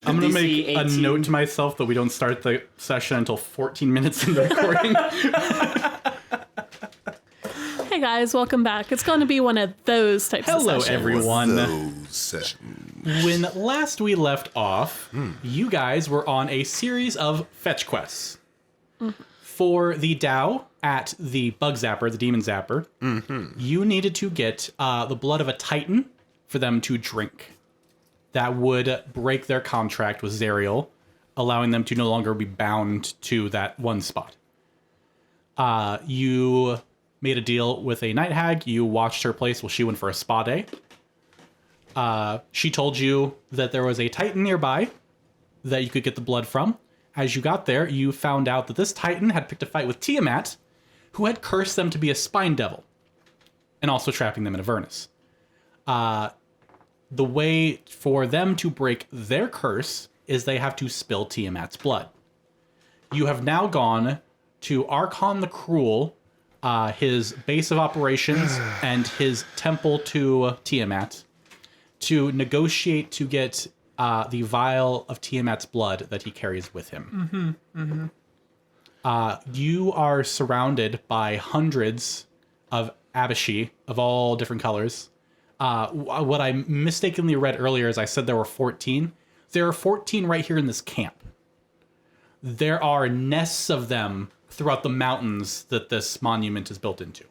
I'm going to make DC a 18. note to myself that we don't start the session until 14 minutes into recording. Hey guys, welcome back. It's going to be one of those types of Hello, sessions. everyone. Those sessions. When last we left off, you guys were on a series of fetch quests. For the Dao at the Bug Zapper, the Demon Zapper, you needed to get the blood of a Titan for them to drink. That would break their contract with Zariel, allowing them to no longer be bound to that one spot. You made a deal with a night hag. You watched her place while she went for a spa day. She told you that there was a Titan nearby that you could get the blood from. As you got there, you found out that this Titan had picked a fight with Tiamat, who had cursed them to be a spine devil, and also trapping them in Avernus. The way for them to break their curse is they have to spill Tiamat's blood. You have now gone to Arkhan the Cruel, his base of operations, and his temple to Tiamat, to negotiate to get the vial of Tiamat's blood that he carries with him. You are surrounded by hundreds of abashi of all different colors. What I mistakenly read earlier is I said there were 14. There are 14 right here in this camp. There are nests of them throughout the mountains that this monument is built into.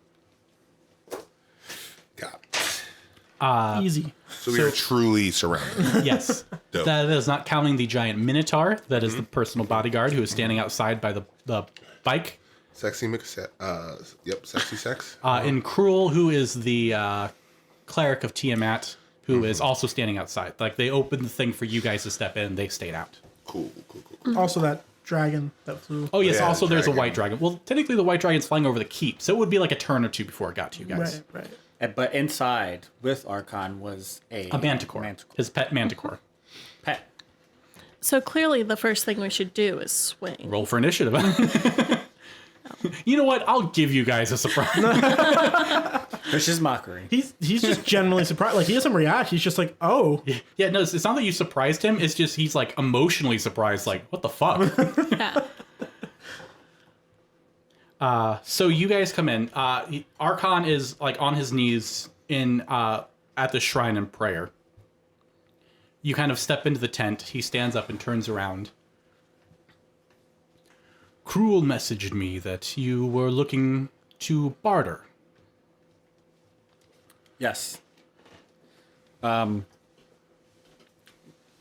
Got it. Easy. So we are truly surrounded. Yes. Dope. That is not counting the giant minotaur that is the personal bodyguard who is standing outside by the bike. Sexy mix. Sexy sex. And Cruel, who is the cleric of Tiamat, who is also standing outside. Like, they opened the thing for you guys to step in, they stayed out. Cool. Also, that dragon that flew. Oh, yes, Yeah, also there's a dragon. white dragon. Well, technically the white dragon's flying over the keep, so it would be like a turn or two before it got to you guys. Right. But inside with Arkhan was a Manticore. His pet manticore. pet. So clearly the first thing we should do is swing. Roll for initiative. You know what? I'll give you guys a surprise. Which is mockery. He's just genuinely surprised. Like, he doesn't react. He's just like, oh. Yeah, no, it's not that you surprised him. It's just he's like emotionally surprised. Like, what the fuck? Yeah. So you guys come in. Arkhan is like on his knees in at the shrine in prayer. You kind of step into the tent. He stands up and turns around. Cruel messaged me that you were looking to barter. Yes.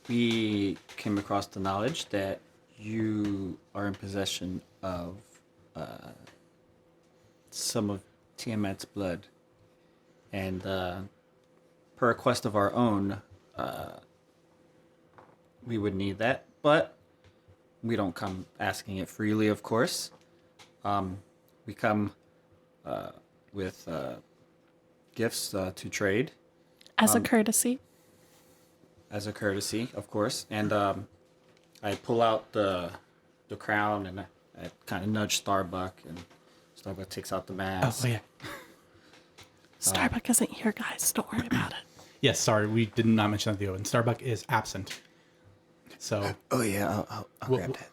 We came across the knowledge that you are in possession of some of Tiamat's blood, and per request of our own, we would need that, but we don't come asking it freely, of course. We come with gifts to trade. As a courtesy. As a courtesy, of course. And I pull out the crown and I kind of nudge Starbuck, and Starbuck takes out the mask. Oh, yeah. Starbuck isn't here, guys. Don't worry about it. Yes, sorry, we did not mention that the open. Starbuck is absent. So Oh yeah, I'll grab that.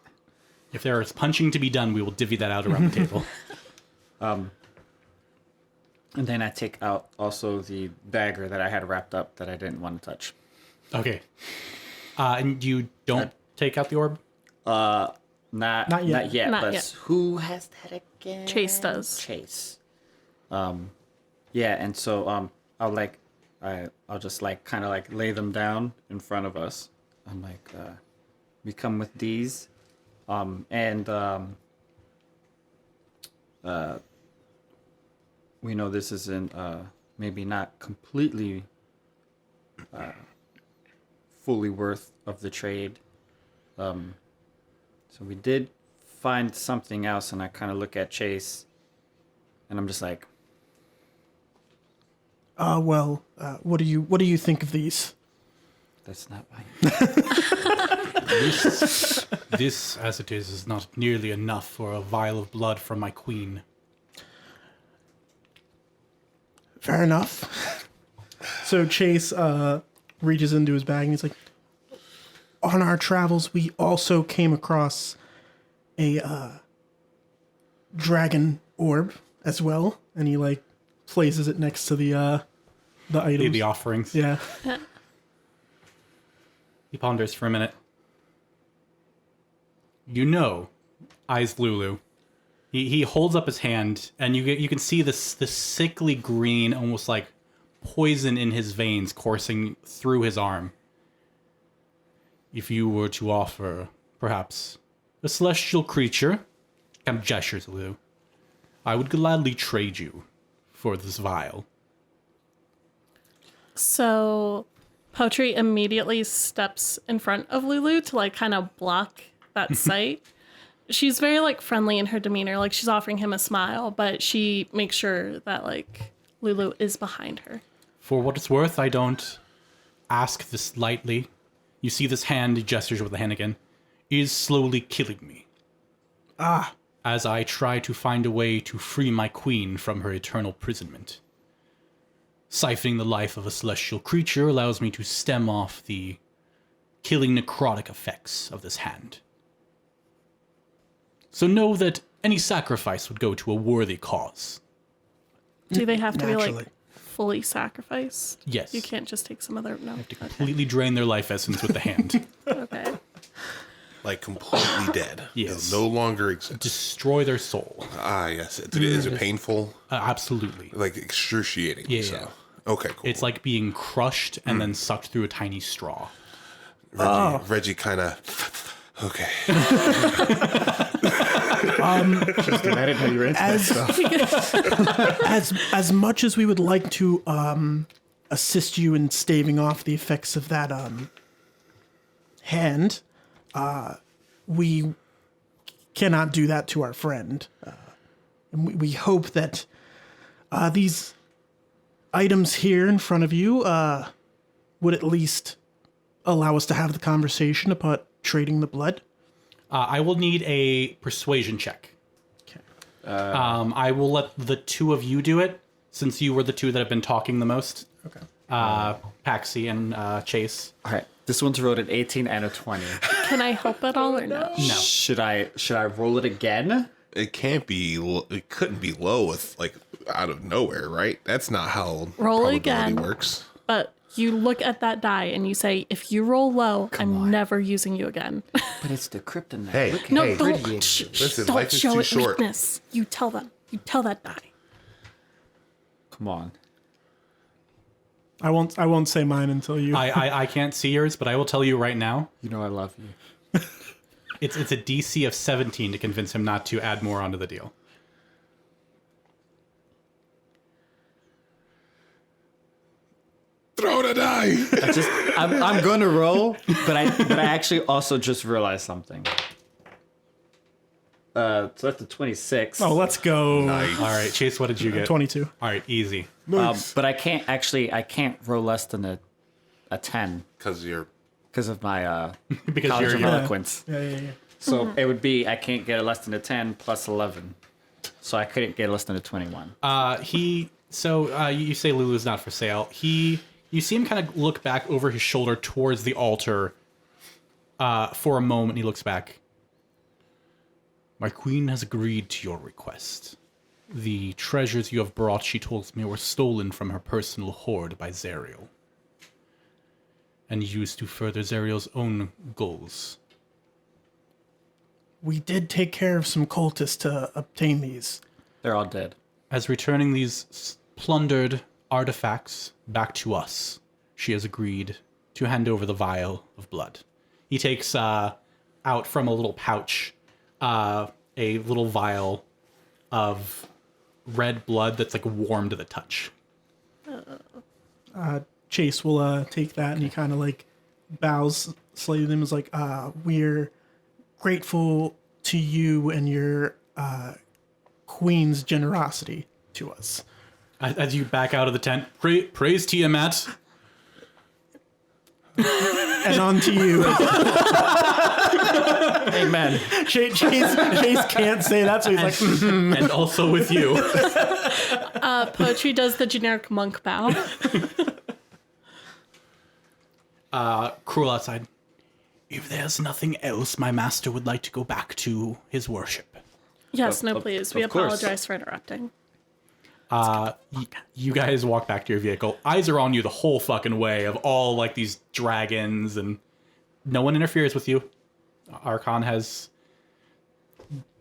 if there is punching to be done, we will divvy that out around the table. And then I take out also the dagger that I had wrapped up that I didn't want to touch. Okay. And you don't take out the orb? Not Not yet. Not but yet. who has that again? Chase does. Chase. Yeah, and so I'll just like kind of like lay them down in front of us. I'm like, we come with these, and we know this isn't maybe not completely fully worth of the trade. So we did find something else, and I kind of look at Chase, and I'm just like, What do you think of these? that's not right. This, as it is not nearly enough for a vial of blood from my queen. Fair enough. So Chase reaches into his bag and he's like, on our travels, we also came across a dragon orb as well, and he like places it next to the items. The offerings. Yeah. He ponders for a minute. You know, eyes Lulu. He holds up his hand, and you can see this sickly green, almost like poison in his veins coursing through his arm. If you were to offer, perhaps, a celestial creature, kind of gestures Lulu, I would gladly trade you for this vial. So Poetry immediately steps in front of Lulu to like kind of block that sight. She's very like friendly in her demeanor, like she's offering him a smile, but she makes sure that like Lulu is behind her. For what it's worth, I don't ask this lightly. You see this hand, he gestures with the hand again, is slowly killing me. As I try to find a way to free my queen from her eternal imprisonment. Siphoning the life of a celestial creature allows me to stem off the killing necrotic effects of this hand. So know that any sacrifice would go to a worthy cause. Do they have to be Naturally. like fully sacrificed? Yes. You can't just take some other. No. To completely drain their life essence with the hand. Okay. Like completely dead. Yes. They'll no longer exist. Destroy their soul. Ah, yes. Is it painful? Absolutely. Like excruciating. Yeah, So. yeah. Okay, cool. It's like being crushed and then sucked through a tiny straw. Reggie kind of. Okay. Just imagine how you're into that stuff. As much as we would like to assist you in staving off the effects of that hand, we cannot do that to our friend. And we hope that these items here in front of you would at least allow us to have the conversation about trading the blood. I will need a persuasion check. Okay. I will let the two of you do it, since you were the two that have been talking the most. Okay. Paxi and Chase. All right, this one's rolled an 18 and a 20. Can I help at all or no? No. Should I roll it again? It can't be. It couldn't be low with like out of nowhere, right? That's not how Roll probability again. works. But you look at that die and you say, if you roll low, I'm never using you again. But it's the kryptonite. Hey, Look at No, how don't, pretty it is. Listen, don't life is show too it short. weakness. You tell them. You tell that die. Come on. I won't say mine until you. I can't see yours, but I will tell you right now. You know I love you. It's a DC of 17 to convince him not to add more onto the deal. Throw the die. I'm gonna roll, but I actually also just realized something. So that's a 26. Oh, let's go. Nice. All right, Chase, what did you get? 22. All right, easy. But I can't roll less than a 10 Because you're. because of my Because College you're of Eloquence. Yeah. So it would be I can't get less than a 10 plus 11. So I couldn't get less than a 21. You say Lulu's not for sale. You see him kind of look back over his shoulder towards the altar for a moment. He looks back. My queen has agreed to your request. The treasures you have brought, she told me, were stolen from her personal hoard by Zariel and used to further Zariel's own goals. We did take care of some cultists to obtain these. They're all dead. As returning these plundered artifacts back to us, she has agreed to hand over the vial of blood. He takes out from a little pouch a little vial of red blood that's like warm to the touch. Chase will take that and he kind of like bows slightly to them. Is like, we're grateful to you and your queen's generosity to us. As you back out of the tent, praise Tiamat. And on to you. Amen. Chase can't say that, so he's like, And also with you. Poetry does the generic monk bow. Cruel outside. If there's nothing else, my master would like to go back to his worship. Yes, no, please. We of course. apologize for interrupting. You guys walk back to your vehicle. Eyes are on you the whole fucking way of all like these dragons, and no one interferes with you. Arkhan has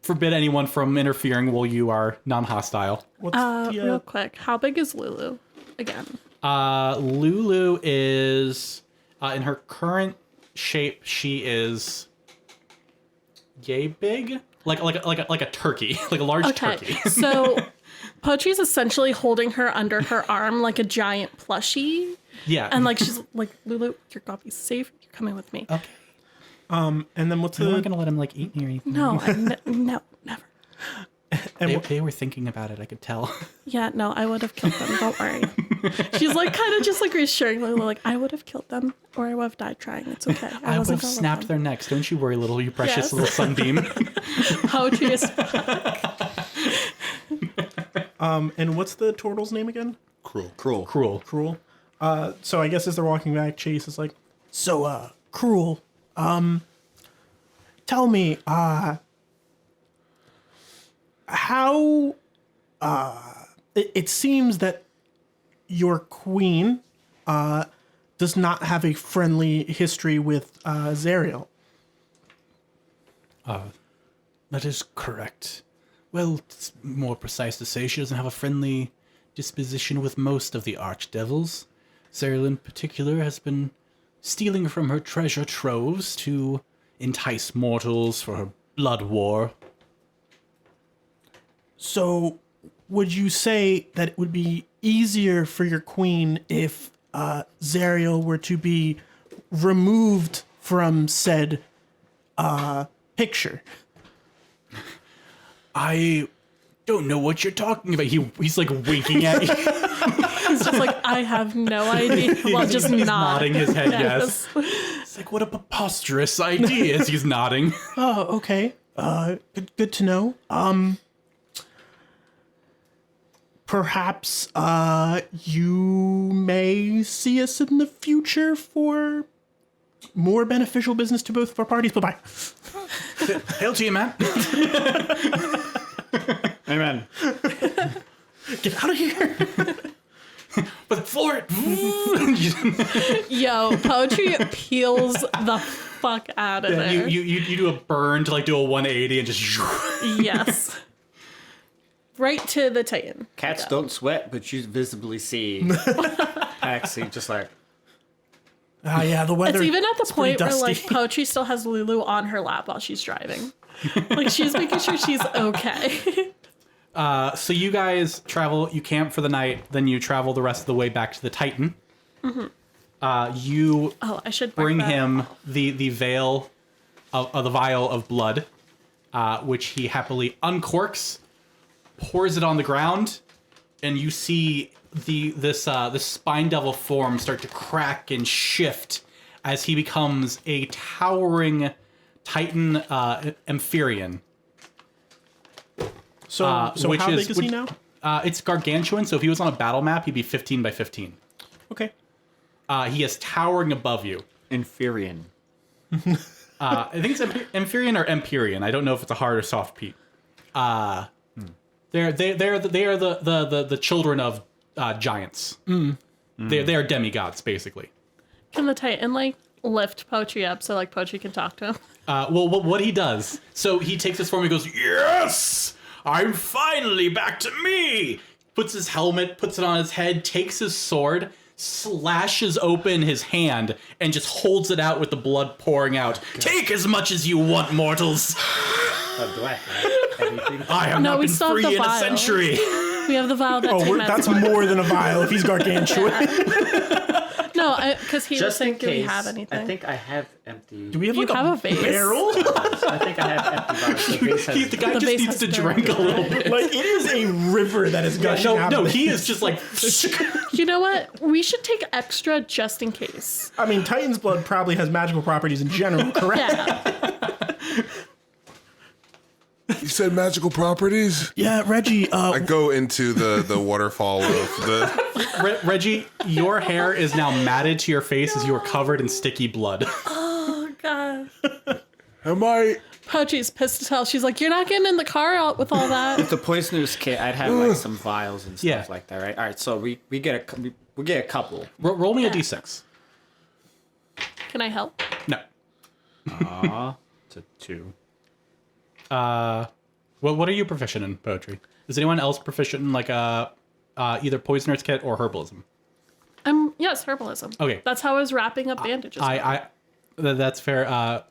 forbid anyone from interfering while you are non-hostile. What's the, Real quick, how big is Lulu again? Lulu is in her current shape. She is yay big, like a turkey, like a large turkey. So Poetry's essentially holding her under her arm like a giant plushie, Yeah, and like she's like, Lulu, you're gonna be safe. You're coming with me. okay. and then what's I'm the not gonna let him like eat me or anything. No, no, never. They were thinking about it. I could tell. Yeah, no, I would have killed them. Don't worry. She's like kind of just like reassuring Lulu, like I would have killed them, or I would have died trying. It's okay. I would wasn't have gonna snapped let their necks. Don't you worry, little you precious Yes. little sunbeam. them. Poetry is and what's the turtle's name again? Cruel. Cruel. Cruel. So I guess as they're walking back, Chase is like, so Cruel, tell me, how it seems that your queen does not have a friendly history with Zariel. That is correct. Well, it's more precise to say she doesn't have a friendly disposition with most of the archdevils. Zariel in particular has been stealing from her treasure troves to entice mortals for her blood war. So, would you say that it would be easier for your queen if Zariel were to be removed from said picture? I don't know what you're talking about. He's like winking at you. It's just like, I have no idea. Well, just He's nod. nodding his head, yes. It's like, what a preposterous idea as he's nodding. Oh, okay. Good to know. Perhaps you may see us in the future for more beneficial business to both of our parties. Bye-bye. Hail to you, man. Amen. Get out of here. But for it. Yo, Poetry peels the fuck out of there. You do a burn to like do a 180 and just. Yes. Right to the Titan. Cats don't sweat, but you visibly see Paxi just like, Yeah, the weather. It's even at the it's pretty point where like dusty. Poetry still has Lulu on her lap while she's driving. Like she's making sure she's okay. So you guys travel, you camp for the night, then you travel the rest of the way back to the Titan. Mm-hmm. You I should bring mark that. him the veil of the vial of blood, which he happily uncorks, pours it on the ground, and you see this spine devil form start to crack and shift as he becomes a towering Titan Amphirean. So how big is he now? It's gargantuan, so if he was on a battle map, he'd be 15 by 15. Okay. He is towering above you. Inferian. I think it's Amphirean or Empyrean. I don't know if it's a hard or soft P. They are the children of giants. They are demigods, basically. Can the Titan like lift Poetry up so like Poetry can talk to him? Well, what he does, so he takes his form and goes, "Yes, I'm finally back to me." Puts his helmet, puts it on his head, takes his sword, slashes open his hand, and just holds it out with the blood pouring out. Take as much as you want, mortals. Do I have anything? I have No, not we been still have free the in a vial. century. We have the vial that Tiamat That's won. more than a vial if he's gargantuan. No, because he was Just in saying, do we case, have anything? I think I have empty. Do we have You like have a a vase. barrel? I think I have empty bottles. The base has- The guy The just base needs has to dirt. drink a little bit. Like it is a river that is gushing out. No, of he it. is just like. You know what? We should take extra just in case. I mean, Titan's blood probably has magical properties in general, correct? Yeah. You said magical properties? Yeah, Reggie. I go into the waterfall of the. Reggie, your hair is now matted to your face as you are covered in sticky blood. Oh God. Am I? Poetry's pissed as hell. She's like, you're not getting in the car out with all that. The poisoner's kit, I'd have like some vials and stuff Yeah. like that, right? All right, so we get a couple. Roll me a d6. Can I help? No. To 2. What are you proficient in, poetry? Is anyone else proficient in like either poisoner's kit or herbalism? Yes, herbalism. Okay. That's how I was wrapping up bandages. That's fair.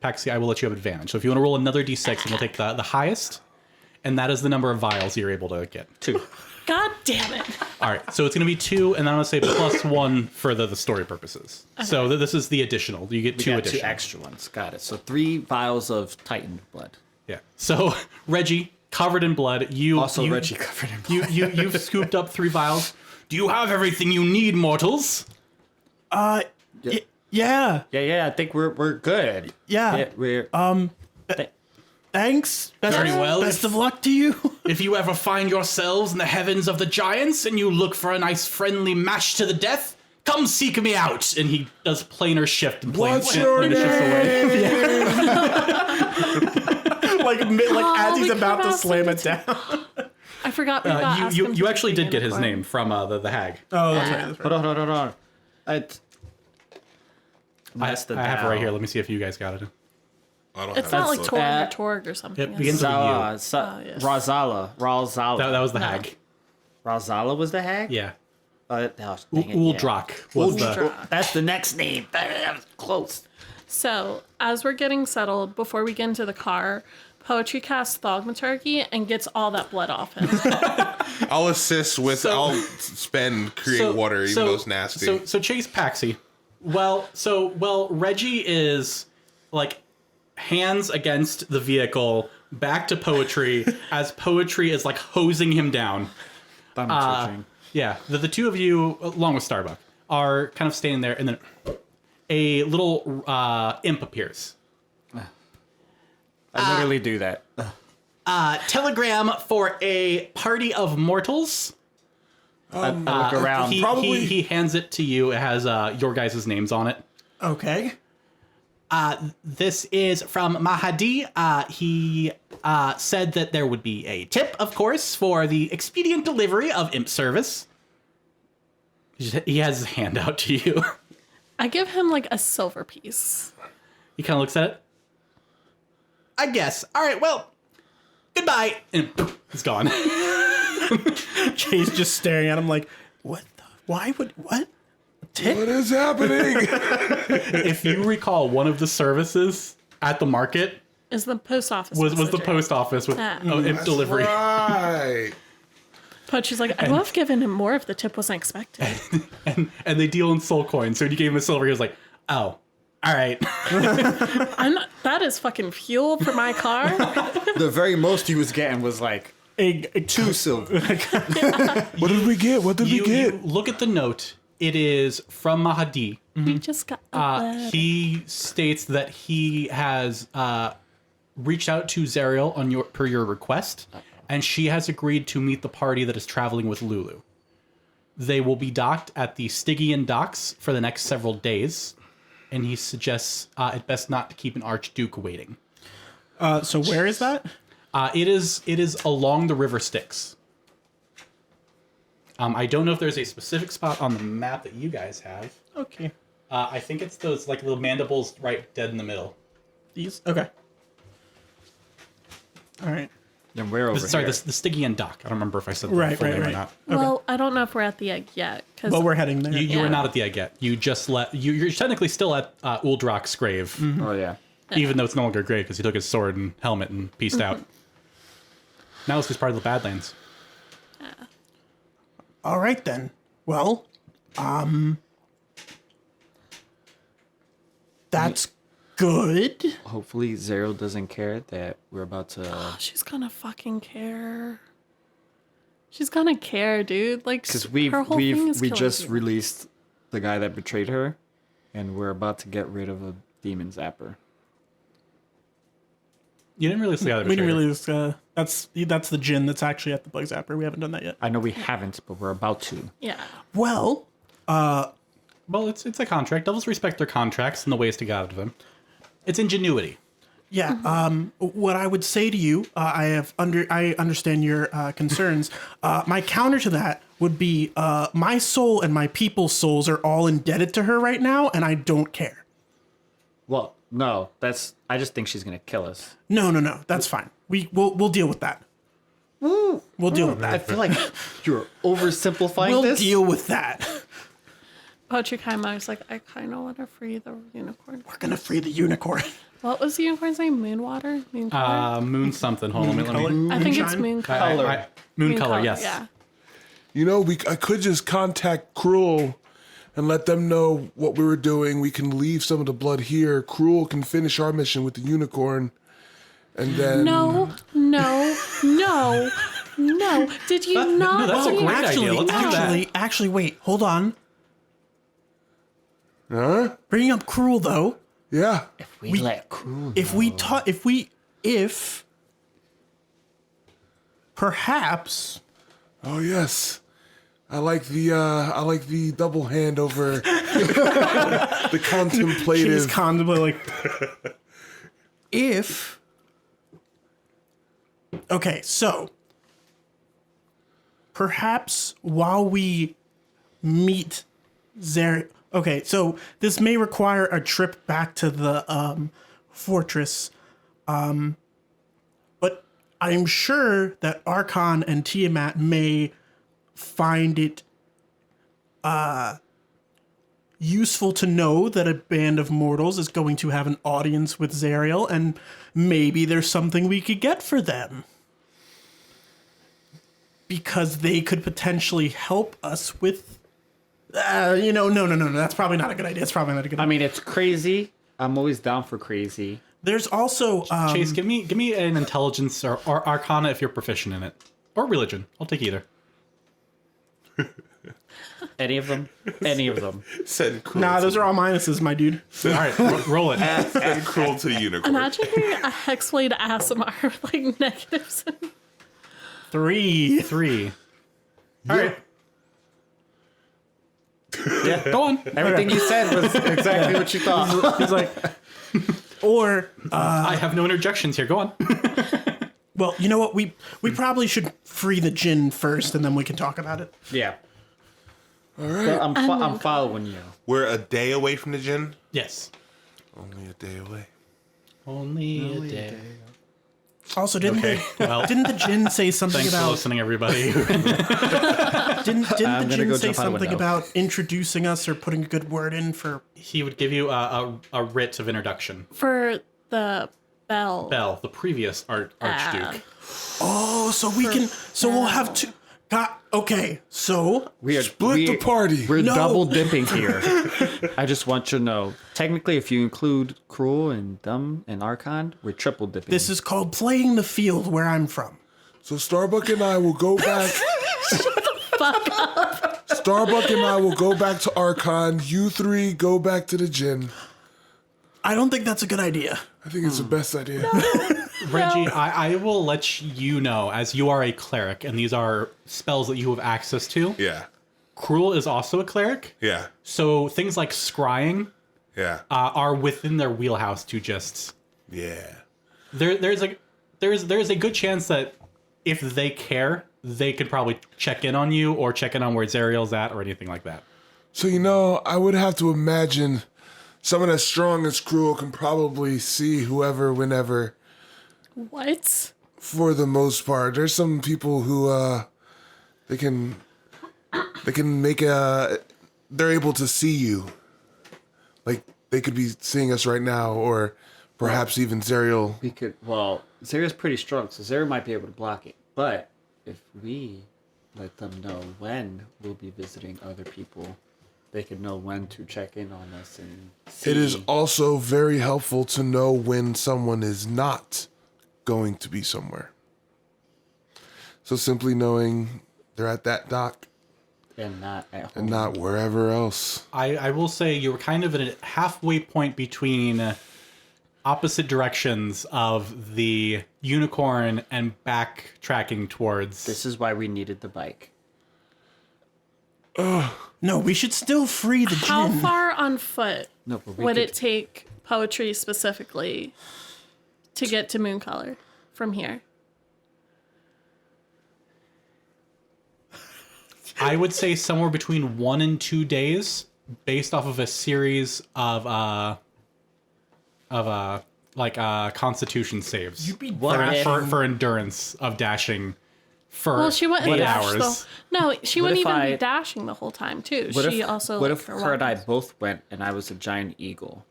Paxi, I will let you have advantage. So if you want to roll another d6, and we'll take the highest, and that is the number of vials you're able to get. 2. God damn it. All right, so it's going to be 2, and then I'm going to say +1 for the story purposes. Okay. So this is the additional. You get 2 additional. 2 extra ones. Got it. So 3 vials of Titan blood. Yeah. So Reggie, covered in blood. Reggie covered in blood. You've scooped up 3 vials. Do you have everything you need, mortals? Yeah. Yeah, I think we're good. Yeah. We're Thanks. Very well. Best of luck to you. If you ever find yourselves in the heavens of the giants and you look for a nice friendly match to the death, come seek me out. And he does planar shift and What's your shifts away. As he's we about to could've slam it asked him down. I forgot we got asked him You to actually be did get his unicorn. name from the hag. Oh, that's right. That's right. hold on. That's the I have it right Dao. here. Let me see if you guys got it. I don't It's have not like it. Torg or Torg or something. It begins with a U. yes. Ralzala. That was the No. hag. Ralzala was the hag? Yeah. Dang it, yeah. Uldrak was the... That's the next name. That was close. So, as we're getting settled, before we get into the car, Poetry casts Thaumaturgy and gets all that blood off him. I'll assist with. I'll create water, even though it's nasty. So Chase Paxi. Well, Reggie is like hands against the vehicle, back to Poetry, as Poetry is like hosing him down. Yeah, the two of you, along with Starbuck, are kind of standing there, and then a little imp appears. I literally do that. Telegram for a party of mortals. I look around. He hands it to you. It has your guys' names on it. Okay. This is from Mahadi. He said that there would be a tip, of course, for the expedient delivery of imp service. He has his hand out to you. I give him like a silver piece. He kind of looks at it. I guess. All right, well, goodbye. And he's gone. Jay's just staring at him like, what? What? What is happening? If you recall, one of the services at the market Is the post office was the messenger. post office with imp delivery. Right. But she's like, I would have given him more if the tip wasn't expected. And they deal in soul coins. So when you gave him a silver, he was like, oh, all right. That is fucking fuel for my car. The very most he was getting was like a 2 silver. What did we get? What did we You get? look at the note. It is from Mahadi. We just got the letter. He states that he has reached out to Zariel on per your request, and she has agreed to meet the party that is traveling with Lulu. They will be docked at the Stygian docks for the next several days, and he suggests it best not to keep an Archduke waiting. So where is that? It is along the River Styx. I don't know if there's a specific spot on the map that you guys have. Okay. I think it's those like little mandibles right dead in the middle. These? Okay. All right. Then we're over Sorry, here. the Stygian dock. I don't remember if I said the Right, full right, name or right. not. Well, I don't know if we're at the egg yet. Cause Well, we're heading there. You Yeah. were not at the egg yet. You just you're technically still at Uldrak's grave, Oh yeah. even though it's no longer a grave because he took his sword and helmet and pieced out. Now it's just part of the Badlands. All right then. Well, that's good. Hopefully Zariel doesn't care that we're about to. Oh, she's gonna fucking care. She's gonna care, dude. Like, Because her whole thing is we killing just you. released the guy that betrayed her, and we're about to get rid of a demon zapper. You didn't really see how We didn't really. That's the gin that's actually at the bug zapper. We haven't done that yet. I know we haven't, but we're about to. Yeah. Well, Well, it's a contract. Devils respect their contracts and the ways to get out of them. It's ingenuity. Yeah. What I would say to you, I understand your concerns. My counter to that would be my soul and my people's souls are all indebted to her right now, and I don't care. Well, no, I just think she's gonna kill us. No. That's fine. We'll deal with that. We'll deal with I that. feel like you're oversimplifying We'll this. deal with that. Poetry kind of was like, I kind of want to free the unicorn. We're gonna free the unicorn. What was the unicorn's name? Moonwater? Moon color? Moon something. Hold on. Let me. I think it's Moonshine? moon color. Moon color. Yes. Yeah. You know, I could just contact Cruel and let them know what we were doing. We can leave some of the blood here. Cruel can finish our mission with the unicorn. And then... No. Did you not? no, that's a see- great idea. Let's do that. Actually, wait. Hold on. Huh? Bringing up Cruel though. Yeah. We let Cruel. If perhaps Oh, yes. I like the double hand over the contemplative. she's contemplating like if okay, so perhaps while we meet Zariel. Okay, so this may require a trip back to the fortress, but I'm sure that Arkhan and Tiamat may find it useful to know that a band of mortals is going to have an audience with Zariel, and maybe there's something we could get for them. Because they could potentially help us with... no. That's probably not a good idea. It's probably not a good idea. I mean, it's crazy. I'm always down for crazy. There's also... Chase, give me an intelligence or Arcana if you're proficient in it, or religion. I'll take either. Any of them? Any of them. Send Cruel. Nah, those are all minuses, my dude. All right, roll it. Send Cruel to the unicorn. Imagine being a Hexblade ASMR with like negatives. 3. All right. Yeah, Go on. everything you said was exactly what you thought. He's like... Or... I have no interjections here. Go on. Well, you know what? We probably should free the djinn first, and then we can talk about it. Yeah. All right. I'm following you. We're a day away from the gin. Yes. Only a day away. Only a day. Also, didn't Well, the djinn say something thanks for about... listening, everybody. Didn't the gonna djinn go say jump out a something window. about introducing us or putting a good word in for... He would give you a writ of introduction. For the bell. Bell, the previous archduke. Oh, so we can... So we'll have to... Okay, so... Split the party. We're No. double dipping here. I just want you to know. Technically, if you include Cruel and Dumb and Arkhan, we're triple dipping. This is called playing the field where I'm from. So Starbuck and I will go back. Starbuck and I will go back to Arkhan. You three go back to the gin. I don't think that's a good idea. I think it's the best idea. Reggie, I will let you know, as you are a cleric, and these are spells that you have access to. Yeah. Cruel is also a cleric, Yeah. so things like scrying Yeah. are within their wheelhouse to just... Yeah. There's a good chance that if they care, they could probably check in on you or check in on where Zariel's at or anything like that. So, I would have to imagine someone as strong as Cruel can probably see whoever, whenever, What? for the most part. There's some people who, they can make they're able to see you. Like, they could be seeing us right now, or perhaps even Zariel. We could. Well, Zariel's pretty strong, so Zariel might be able to block it. But if we let them know when we'll be visiting other people, they could know when to check in on us and see. It is also very helpful to know when someone is not going to be somewhere. So simply knowing they're at that dock and not at home. and not wherever else. I will say you were kind of at a halfway point between opposite directions of the unicorn and backtracking towards... This is why we needed the bike. No, we should still free the How djinn. far on foot No, but we would could, it take Poetry specifically to get to Mooncolor from here? I would say somewhere between 1 and 2 days, based off of a series of Constitution saves. You'd be For endurance of dashing for Well, she wouldn't 8 dash hours. No, she What wouldn't if even be I- dashing the whole time too. what She if, also what like, if for her and I walking. both went and I was a giant eagle?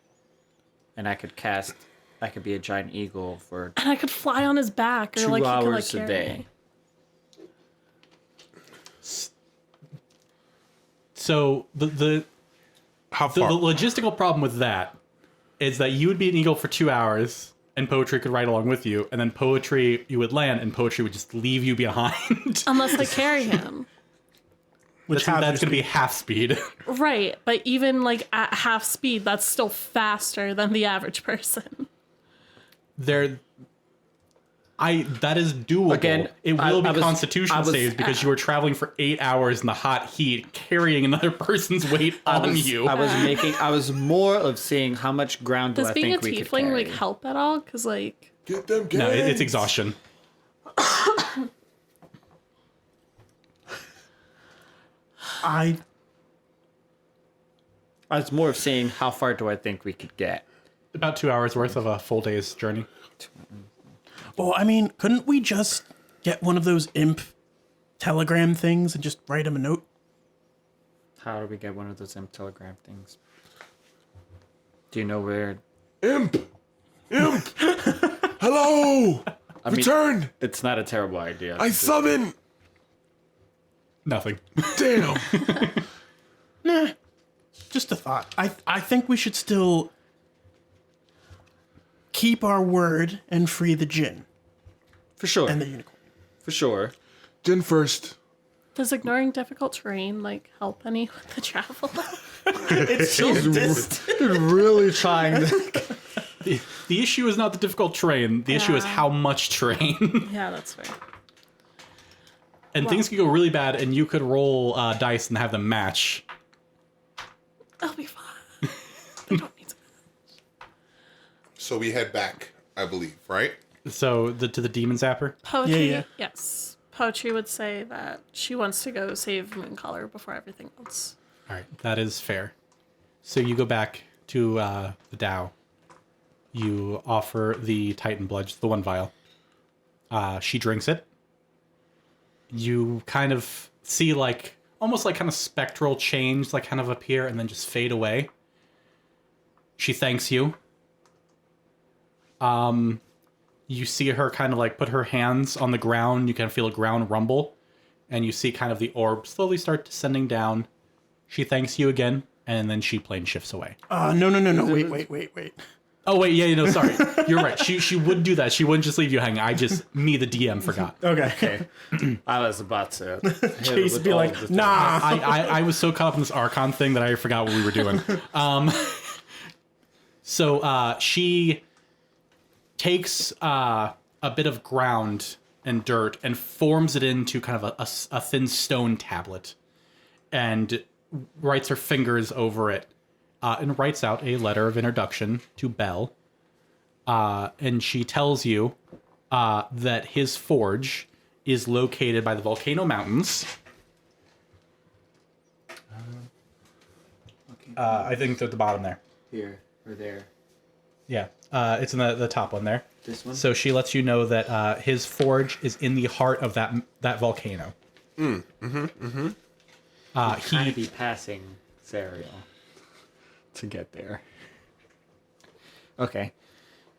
And I could be a giant eagle for And I could fly on his back, or 2 like he could like hours a carry day. me. So the How the far? logistical problem with that is that you would be an eagle for 2 hours, and Poetry could ride along with you, and then Poetry, you would land, and Poetry would just leave you behind. Unless I carry him. Which That's has going to be half speed. Right, but even like at half speed, that's still faster than the average person. That is doable. Again, it will I be was- Constitution I was- saves because you were traveling for 8 hours in the hot heat, carrying another person's weight on you. I was more of seeing how much ground do Does I being a think we could tiefling carry. like help at all? Because like Get them No, gangs. it's exhaustion. I was more of seeing how far do I think we could get. About 2 hours worth of a full day's journey. well, I mean, couldn't we just get one of those imp telegram things and just write him a note? How do we get one of those imp telegram things? Do you know where? Imp! Hello! I mean, Return! it's not a terrible idea. I summon! Nothing. Damn! Just a thought. I think we should still keep our word and free the djinn For sure. and the unicorn. For sure. Jin first. does ignoring difficult terrain like help any with the travel? She's really trying to... The issue is not the difficult terrain. The issue is Yeah. how much terrain. Yeah, that's fair. And Well- things could go really bad, and you could roll dice and have them match. That'll be fine. They don't need to. So we head back, I believe, right? So to the demon zapper. Poetry, Yeah. yes. Poetry would say that she wants to go save Mooncolor before everything else. All right, that is fair. So you go back to the Dao. You offer the Titan blood, the one vial. She drinks it. You kind of see like almost like kind of spectral change, like kind of appear and then just fade away. She thanks you. You see her kind of like put her hands on the ground. You kind of feel a ground rumble, and you see kind of the orb slowly start descending down. She thanks you again, and then she plane shifts away. No. Wait. Oh wait, yeah, no, sorry, you're right. She would do that. She wouldn't just leave you hanging. Me, the DM, forgot. Okay. I was about to... Chase would be like, nah. I was so caught up in this Arkhan thing that I forgot what we were doing. So she takes a bit of ground and dirt and forms it into kind of a thin stone tablet, and writes her fingers over it, and writes out a letter of introduction to Bell. And she tells you that his forge is located by the Volcano Mountains. I think they're at the bottom there. Here or there. Yeah, it's in the top one there. This one? So she lets you know that his forge is in the heart of that volcano. Kind of be passing Zariel to get there. Okay.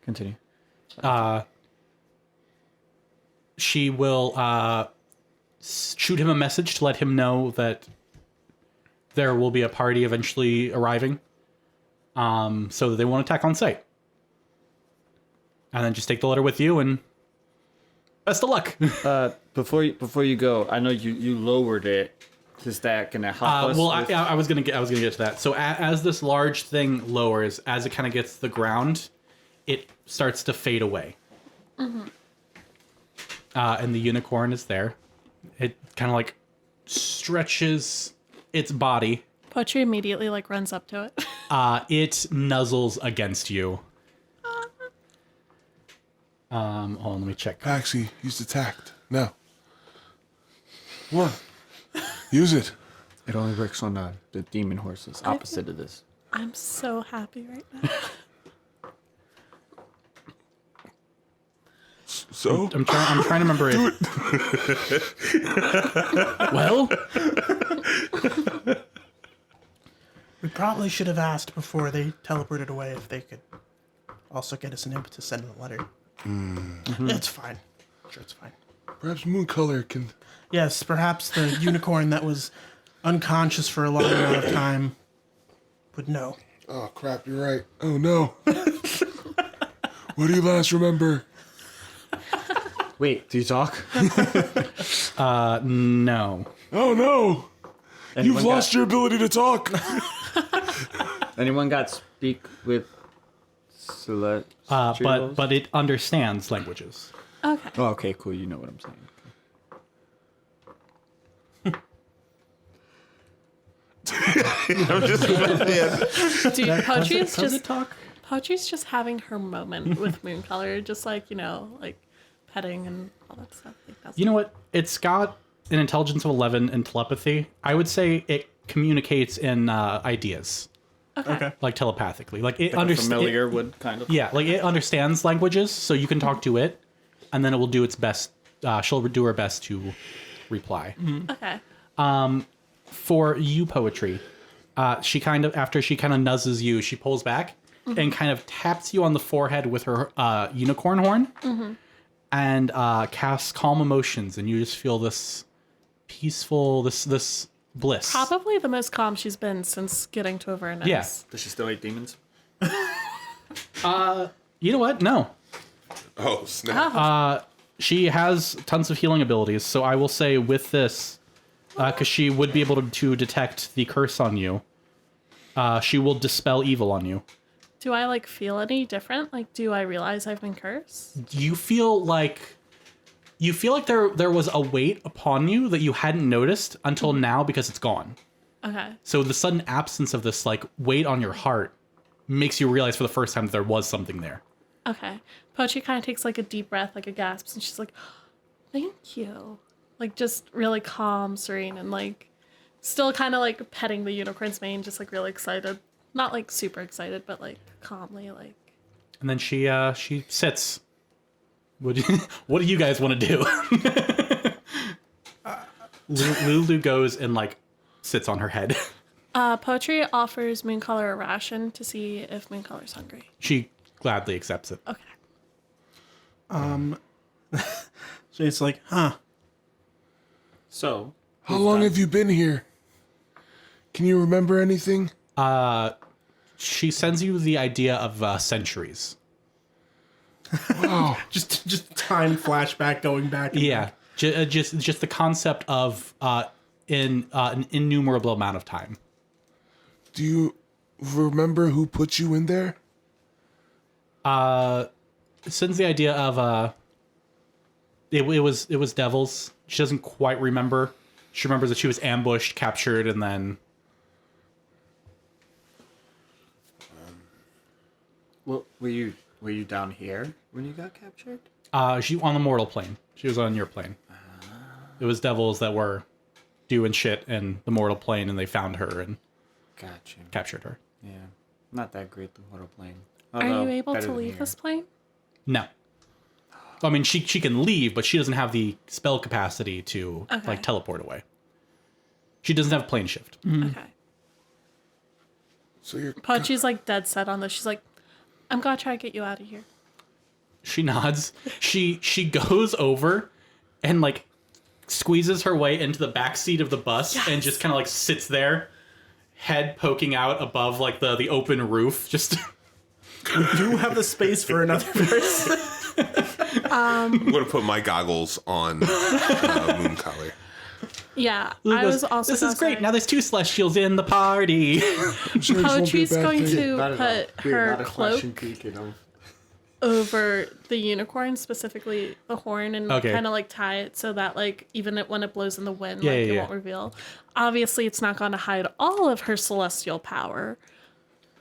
Continue. She will shoot him a message to let him know that there will be a party eventually arriving, so that they won't attack on sight. And then just take the letter with you, and best of luck. Before you go, I know you lowered it. Is that gonna help us? Well, with- I was gonna get to that. So as this large thing lowers, as it kind of gets to the ground, it starts to fade away. And the unicorn is there. It kind of like stretches its body. Poetry immediately like runs up to it. It nuzzles against you. Hold on, let me check. Paxi, he's attacked. No. What? Use it. It only works on the demon horses, opposite of this. I'm so happy right now. So? I'm trying to remember it. Well, We probably should have asked before they teleported away if they could also get us an imp to send a letter. It's fine. Sure, it's fine. Perhaps Mooncolor can... Yes, perhaps the unicorn that was unconscious for a long amount of time would know. Oh, crap, you're right. Oh, no. What do you last remember? Wait, do you talk? no. Oh, no. You've lost your ability to talk. Anyone got speak with celestials? But it understands languages. Okay. Oh, okay, cool. You know what I'm saying. I'm just Dude, Poetry's Does it just talk? Poetry's just having her moment with Mooncolor, just like, like petting and all that stuff. Like that's You know what? It's got an intelligence of 11 and telepathy. I would say it communicates in ideas, okay. like telepathically. Like it Like a understands. familiar would kind of. Yeah, like it understands languages, so you can talk to it, and then it will do its best. She'll do her best to reply. Okay. For you, Poetry, she kind of nuzzes you, she pulls back and kind of taps you on the forehead with her unicorn horn, and casts calm emotions, and you just feel this peaceful, this bliss. Probably the most calm she's been since getting to Avernus. Yeah. Does she still hate demons? You know what? No. Oh, snap. She has tons of healing abilities, so I will say with this, because she would be able to detect the curse on you, she will dispel evil on you. Do I feel any different? Like, do I realize I've been cursed? You feel like there was a weight upon you that you hadn't noticed until now because it's gone. Okay. So the sudden absence of this weight on your heart makes you realize for the first time that there was something there. Okay. Poetry kind of takes a deep breath, a gasp, and she's like, "Thank you." Just really calm, serene, and still kind of petting the unicorn's mane, just really excited. Not super excited, but calmly And then she sits. What do you guys want to do? Lulu goes and sits on her head. Poetry offers Mooncolor a ration to see if Mooncolor's hungry. She gladly accepts it. Okay. So it's like, huh. So, How long have you been here? Can you remember anything? She sends you the idea of centuries. Wow. Just time flashback going back. And Yeah, back. just the concept of in an innumerable amount of time. Do you remember who put you in there? It sends the idea of it was devils. She doesn't quite remember. She remembers that she was ambushed, captured, and then well, were you down here when you got captured? she on the mortal plane. She was on your plane. It was devils that were doing shit in the mortal plane, and they found her and Gotcha. captured her. Yeah, not that great, the mortal plane. Are Although, you able better to than leave here. this plane? No. I mean, she can leave, but she doesn't have the spell capacity to Okay. teleport away. She doesn't have plane shift. Okay. So you're Poetry's dead set on this. She's like, "I'm gonna try to get you out of here." She nods. She goes over and squeezes her way into the back seat of the bus and just kind of sits there, head poking out above the open roof. Just We do have the space for another person. I'm gonna put my goggles on Mooncolor. Yeah, Lulu I goes, was also. This gonna is great. say, Now there's 2 celestials in the party. I'm sure this won't be a Poetry's bad going thing. to Not at all. put We're her not a cloak. flashing peak, over the unicorn, specifically the horn, and Okay. kind of like tie it so that like even when it blows in the wind, Yeah, like yeah, it yeah. won't reveal. Obviously, it's not going to hide all of her celestial power,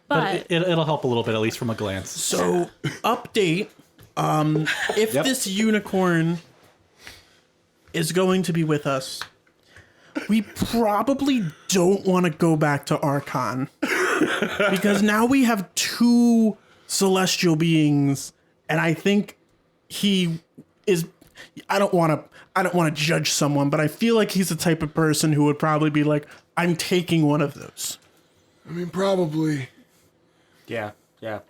but It'll help a little bit, at least from a glance. So, update. If this unicorn is going to be with us, we probably don't want to go back to Arkhan. Because now we have 2 celestial beings, and I think he is... I don't want to judge someone, but I feel like he's the type of person who would probably be like, I'm taking one of those. I mean, probably. Yeah. I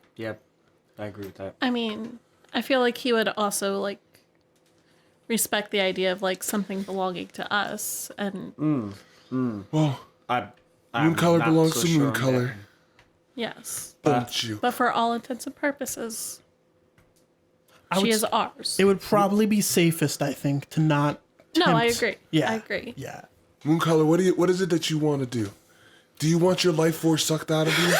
agree with that. I mean, I feel like he would also like respect the idea of like something belonging to us, and Well, I'm Moon Color not belongs so to sure Moon on Color. that. yes, Don't you? but for all intents and purposes, would she is s- ours. It would probably be safest, I think, to not... No, I tempt- agree. Yeah. I agree. Yeah. Moon Color, what is it that you want to do? Do you want your life force sucked out of you?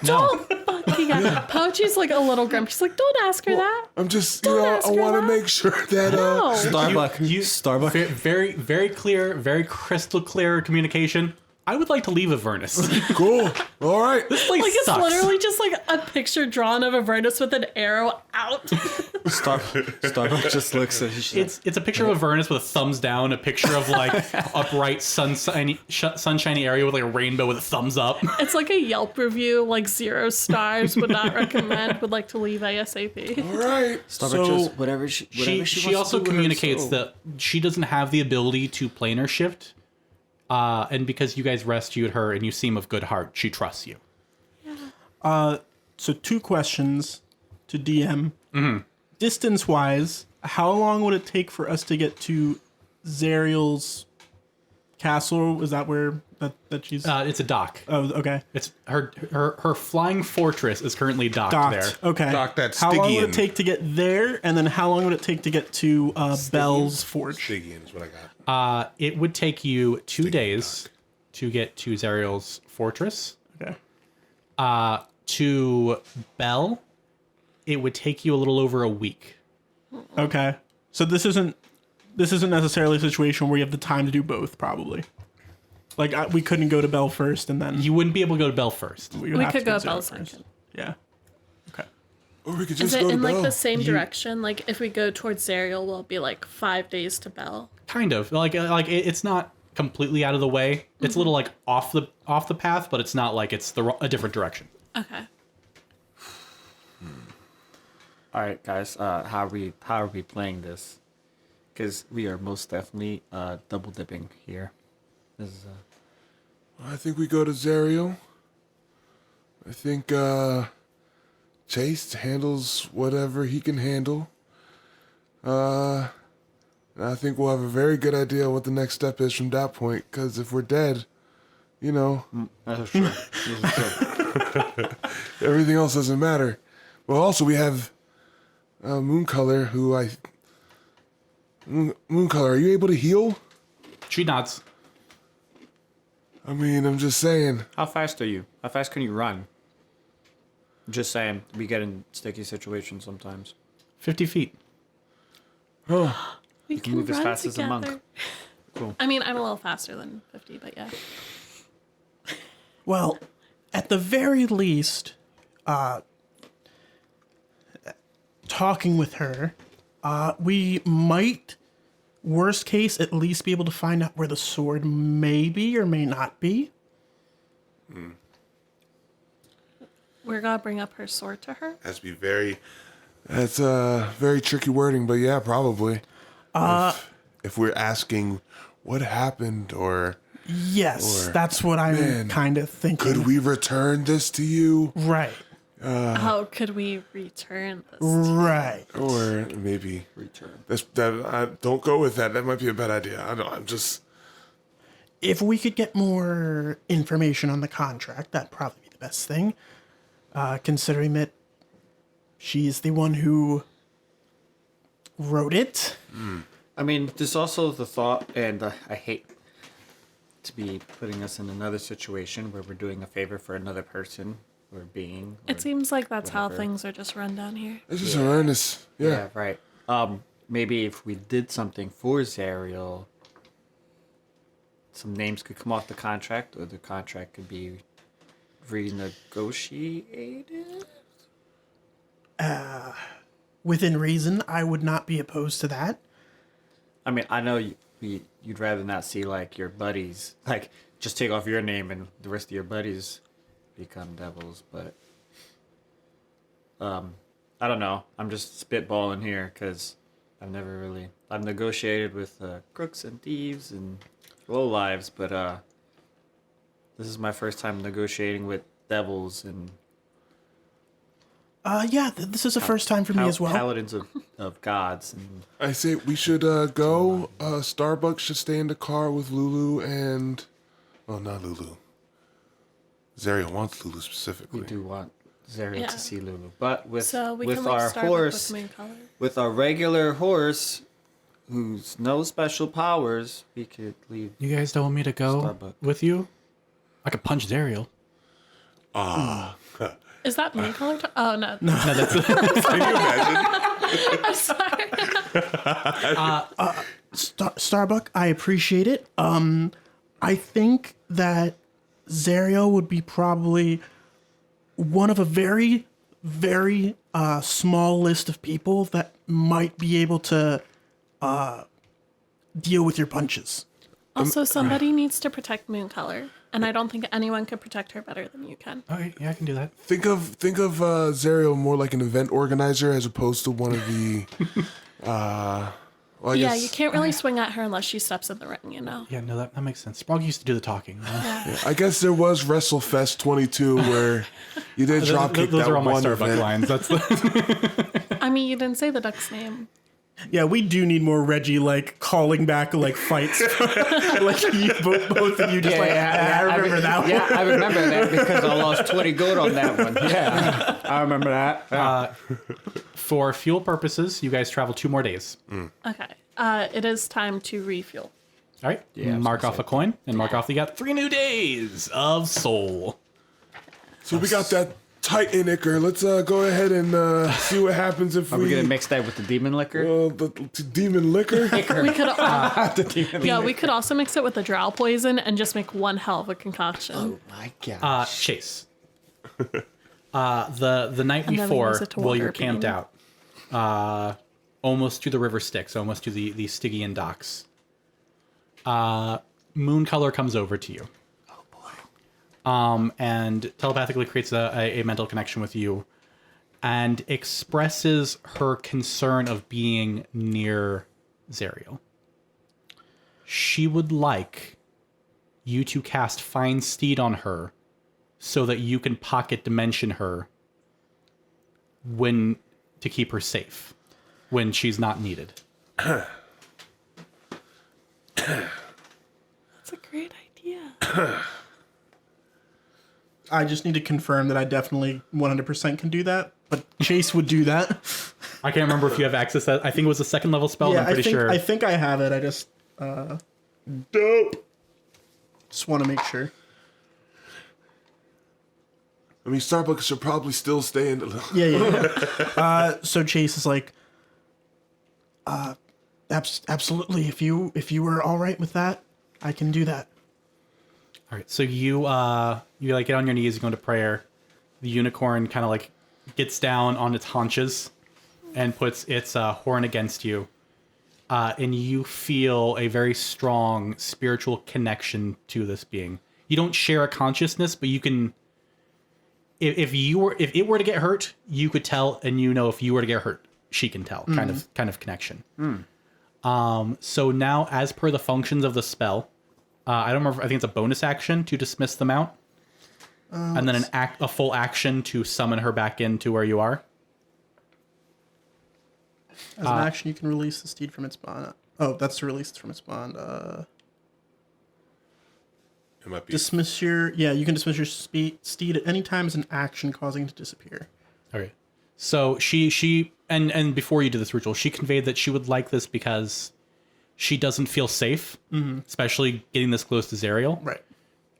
Don't fucking Pochi's like a little grump. She's like, don't ask her that. I'm just, Don't I ask her want to that. make sure that No. Starbuck. Starbuck. Very, very clear, very crystal clear communication. I would like to leave Avernus. cool. All right. This place Like it's sucks. literally just like a picture drawn of Avernus with an arrow out. Starbuck just looks at his It's a picture of Avernus with a thumbs down, a picture of like a bright sunshiny area with like a rainbow with a thumbs up. It's like a Yelp review, like 0 stars, would not recommend, would like to leave ASAP. All right. Starbuck So, just whatever she wants She also to do with communicates herself. that she doesn't have the ability to planar shift. And because you guys rescued her and you seem of good heart, she trusts you. So 2 questions to DM. Distance-wise, how long would it take for us to get to Zariel's castle? Is that where that she's... It's a dock. oh, okay. It's her flying fortress is currently docked Docked. there. Okay. Dock that How long would it Stygian. take to get there? And then how long would it take to get to Bell's Forge? Stygian is what I got. It would take you 2 days to get to Zariel's fortress. Okay. To Bell, it would take you a little over a week. Okay. So this isn't necessarily a situation where you have the time to do both, probably. Like, we couldn't go to Bell first and then... You wouldn't be able to go to Bell first. would We have to could go Zariel Bell first. second. Yeah. Okay. Or we could Is just it go to in like Bell. the same direction? Like if we go towards Zariel, will it be like 5 days to Bell? Kind of. It's not completely out of the way. It's a little like off the path, but it's not like it's a different direction. Okay. All right, guys. How are we playing this? Because we are most definitely double dipping here. This is I think we go to Zariel. I think Chase handles whatever he can handle. I think we'll have a very good idea what the next step is from that point. Because if we're dead, that's true. This is true. everything else doesn't matter. Well, also we have Mooncolor, Mooncolor, are you able to heal? She nods. I mean, I'm just saying. How fast are you? How fast can you run? Just saying, we get in sticky situations sometimes. 50 feet. We can move as run fast as a monk. together. Cool. I mean, I'm a little faster than 50, but yeah. Well, at the very least, talking with her, we might, worst case, at least be able to find out where the sword may be or may not be. We're gonna bring up her sword to her. Has to be very. That's very tricky wording, but yeah, probably. If we're asking what happened or Yes, Or, that's what I'm man, kind of thinking. could we return this to you? Right, How could we return this? right. Or maybe Return. don't go with that. That might be a bad idea. I don't. I'm just. If we could get more information on the contract, that'd probably be the best thing. Considering that she's the one who wrote it. I mean, there's also the thought, and I hate to be putting us in another situation where we're doing a favor for another person or being. It seems like that's how whatever. things are just run down here. It's just Avernus. Yeah. Yeah, right. Maybe if we did something for Zariel, some names could come off the contract, or the contract could be renegotiated. Within reason, I would not be opposed to that. I mean, I know you'd rather not see like your buddies, like just take off your name and the rest of your buddies become devils, but I don't know. I'm just spitballing here because I've negotiated with crooks and thieves and lowlives, but this is my first time negotiating with devils and This is the first time for me as well. paladins of gods. And I say we should go. Starbuck should stay in the car with Lulu and... Oh, not Lulu. Zariel wants Lulu specifically. we do want Zariel Yeah. to see Lulu, but with So we with can like our Starbuck horse, with moon color. with our regular horse, who's no special powers, we could leave. You guys don't want me to go Starbuck. with you? I could punch Zariel. Is that moon color? Oh no. Can you imagine? I'm sorry. Starbuck, I appreciate it. I think that Zariel would be probably one of a very, very small list of people that might be able to deal with your punches. Also, somebody needs to protect moon color, and I don't think anyone could protect her better than you can. Okay, yeah, I can do that. Think of Zariel more like an event organizer as opposed to one of the... well, I Yeah, guess- you can't really swing at her unless she steps in the ring, you know? Yeah, no, that makes sense. Sprog used to do the talking. You know? I guess there was WrestleFest 22 where you did dropkick Those that are all my one Starbuck event. lines. That's the... I mean, you didn't say the duck's name. Yeah, we do need more Reggie like calling back like fights, like you, both of you just I remember that one. Yeah, I remember that because I lost 20 gold on that one. Yeah, I remember that. Yeah. For fuel purposes, you guys travel 2 more days. Okay. It is time to refuel. All right, Yeah, I was mark gonna off a coin and mark off you got 3 new days of soul. So we got that Titan Icker. Let's go ahead and see what happens if Are we gonna mix that with the demon liquor? the demon liquor. We could we could also mix it with the drow poison and just make one hell of a concoction. My God. Chase. The night And then we before, use it to while you're water camped beam. out, almost to the river Styx, almost to the Stygian docks, moon color comes over to you. And telepathically creates a mental connection with you and expresses her concern of being near Zariel. She would like you to cast Find Steed on her so that you can pocket dimension her to keep her safe when she's not needed. That's a great idea. I just need to confirm that I definitely 100% can do that, but Chase would do that. I can't remember if you have access to that. I think it was a 2nd level spell, Yeah, I'm pretty sure. I think I have it. I just Dope. just want to make sure. I mean, Starbucks should probably still stay in the... Yeah. So Chase is like, absolutely. If you were all right with that, I can do that. All right, so you like get on your knees, you go into prayer. The unicorn kind of like gets down on its haunches and puts its horn against you, and you feel a very strong spiritual connection to this being. You don't share a consciousness, but you can. If it were to get hurt, you could tell, and you know if you were to get hurt, she can tell. Kind of connection. So now, as per the functions of the spell. I don't remember. I think it's a bonus action to dismiss them out, and then a full action to summon her back into where you are. As an action, you can release the steed from its bond. Oh, that's to release it from its bond. It might be. Dismiss your... Yeah, you can dismiss your steed at any time as an action, causing it to disappear. Okay. So she and before you do this ritual, she conveyed that she would like this because she doesn't feel safe, especially getting this close to Zariel. Right.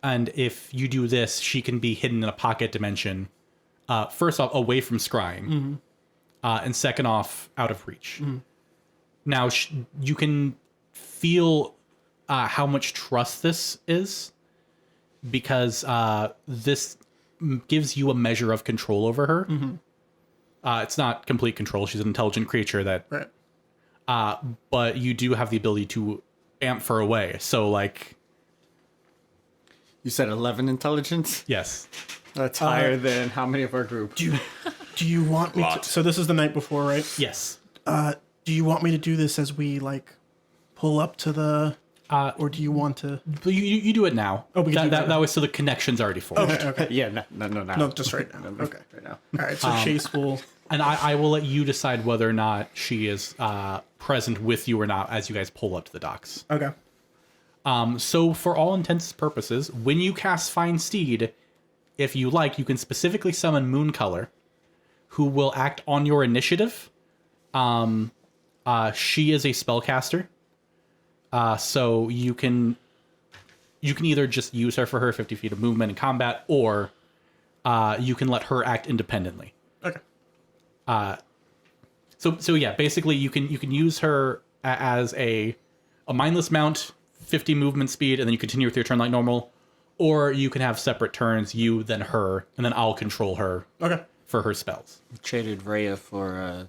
And if you do this, she can be hidden in a pocket dimension first off, away from scrying, and second off, out of reach. Now, you can feel how much trust this is, because this gives you a measure of control over her. It's not complete control. She's an intelligent creature that... Right. But you do have the ability to amp her away. So, like... You said 11 intelligence? Yes. That's higher than how many of our group? Do you want me to... So this is the night before, right? Yes. Do you want me to do this as we, like, pull up to the... or do you want to... But you do it now. Oh, we can do it that was so the connection's already formed. Okay. Yeah, no. No, just right now. Okay. Right now. All right, so Chase will... And I will let you decide whether or not she is present with you or not as you guys pull up to the docks. Okay. So for all intents and purposes, when you cast Find Steed, if you like, you can specifically summon Mooncolor, who will act on your initiative. She is a spellcaster. So you can either just use her for her 50 feet of movement in combat, or you can let her act independently. Okay. So yeah, basically you can use her as a mindless mount, 50 movement speed, and then you continue with your turn like normal, or you can have separate turns, you then her, and then I'll control her. Okay. For her spells. Traded Rhea for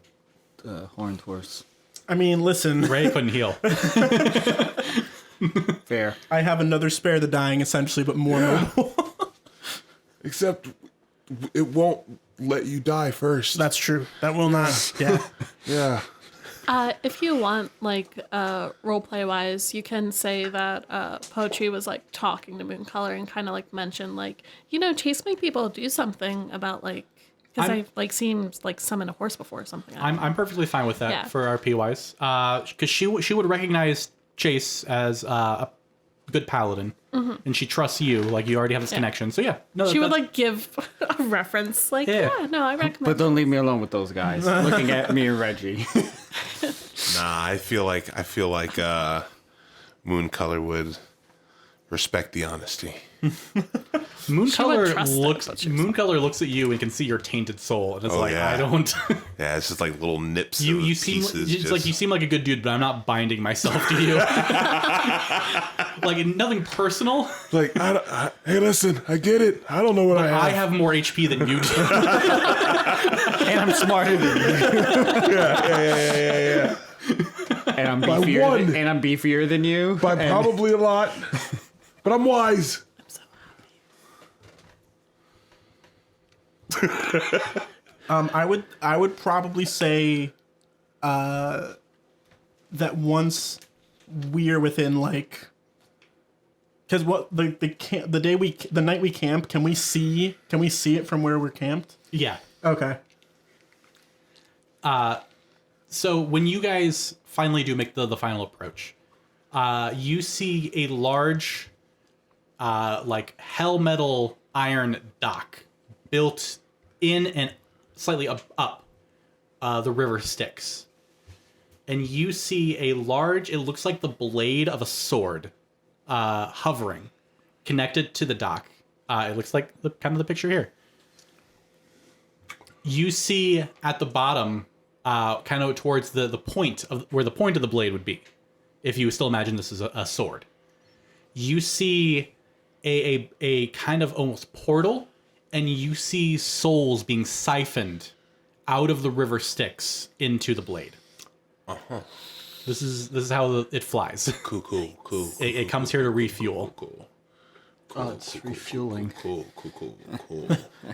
Horned Horse. I mean, listen. Ray couldn't heal. Fair. I have another Spare the Dying, essentially, but more mobile. Except it won't let you die first. That's true. That will not. Yeah. Yeah. If you want, like, roleplay wise, you can say that Poetry was like talking to Mooncolor and kind of like mention, like, Chase made people do something about, like, because I've like seen like summon a horse before or something. I'm perfectly fine with that. Yeah. For RP wise, because she would recognize Chase as a good paladin, and she trusts you. Like, you already have this connection. So yeah, no, She would like give a reference, like, Yeah. I recommend. But don't leave me alone with those guys. Looking at me and Reggie. Nah, I feel like Mooncolor would respect the honesty. Mooncolor looks at you and can see your tainted soul, and it's like, yeah. I don't. Yeah, it's just like little nips. You of seem pieces, it's like you seem like a good dude, but I'm not binding myself to you. Like, nothing personal. Like, hey, listen, I get it. I don't know what I have. I have more HP than you do. And I'm smarter than you. Yeah. And I'm By beefier, one. and I'm beefier than you. By and probably a lot, but I'm wise. I would probably say that once we're within, like, because what the night we camp, can we see it from where we're camped? Yeah. Okay. So when you guys finally do make the final approach, you see a large, like, hell metal iron dock built in and slightly up the river Styx. And you see a large, it looks like the blade of a sword, hovering, connected to the dock. It looks like kind of the picture here. You see at the bottom, kind of towards the point of where the point of the blade would be, if you still imagine this as a sword. You see a kind of almost portal, and you see souls being siphoned out of the river Styx into the blade. This is how it flies. Cool. It comes here to refuel. Cool. Oh, it's refueling. Cool.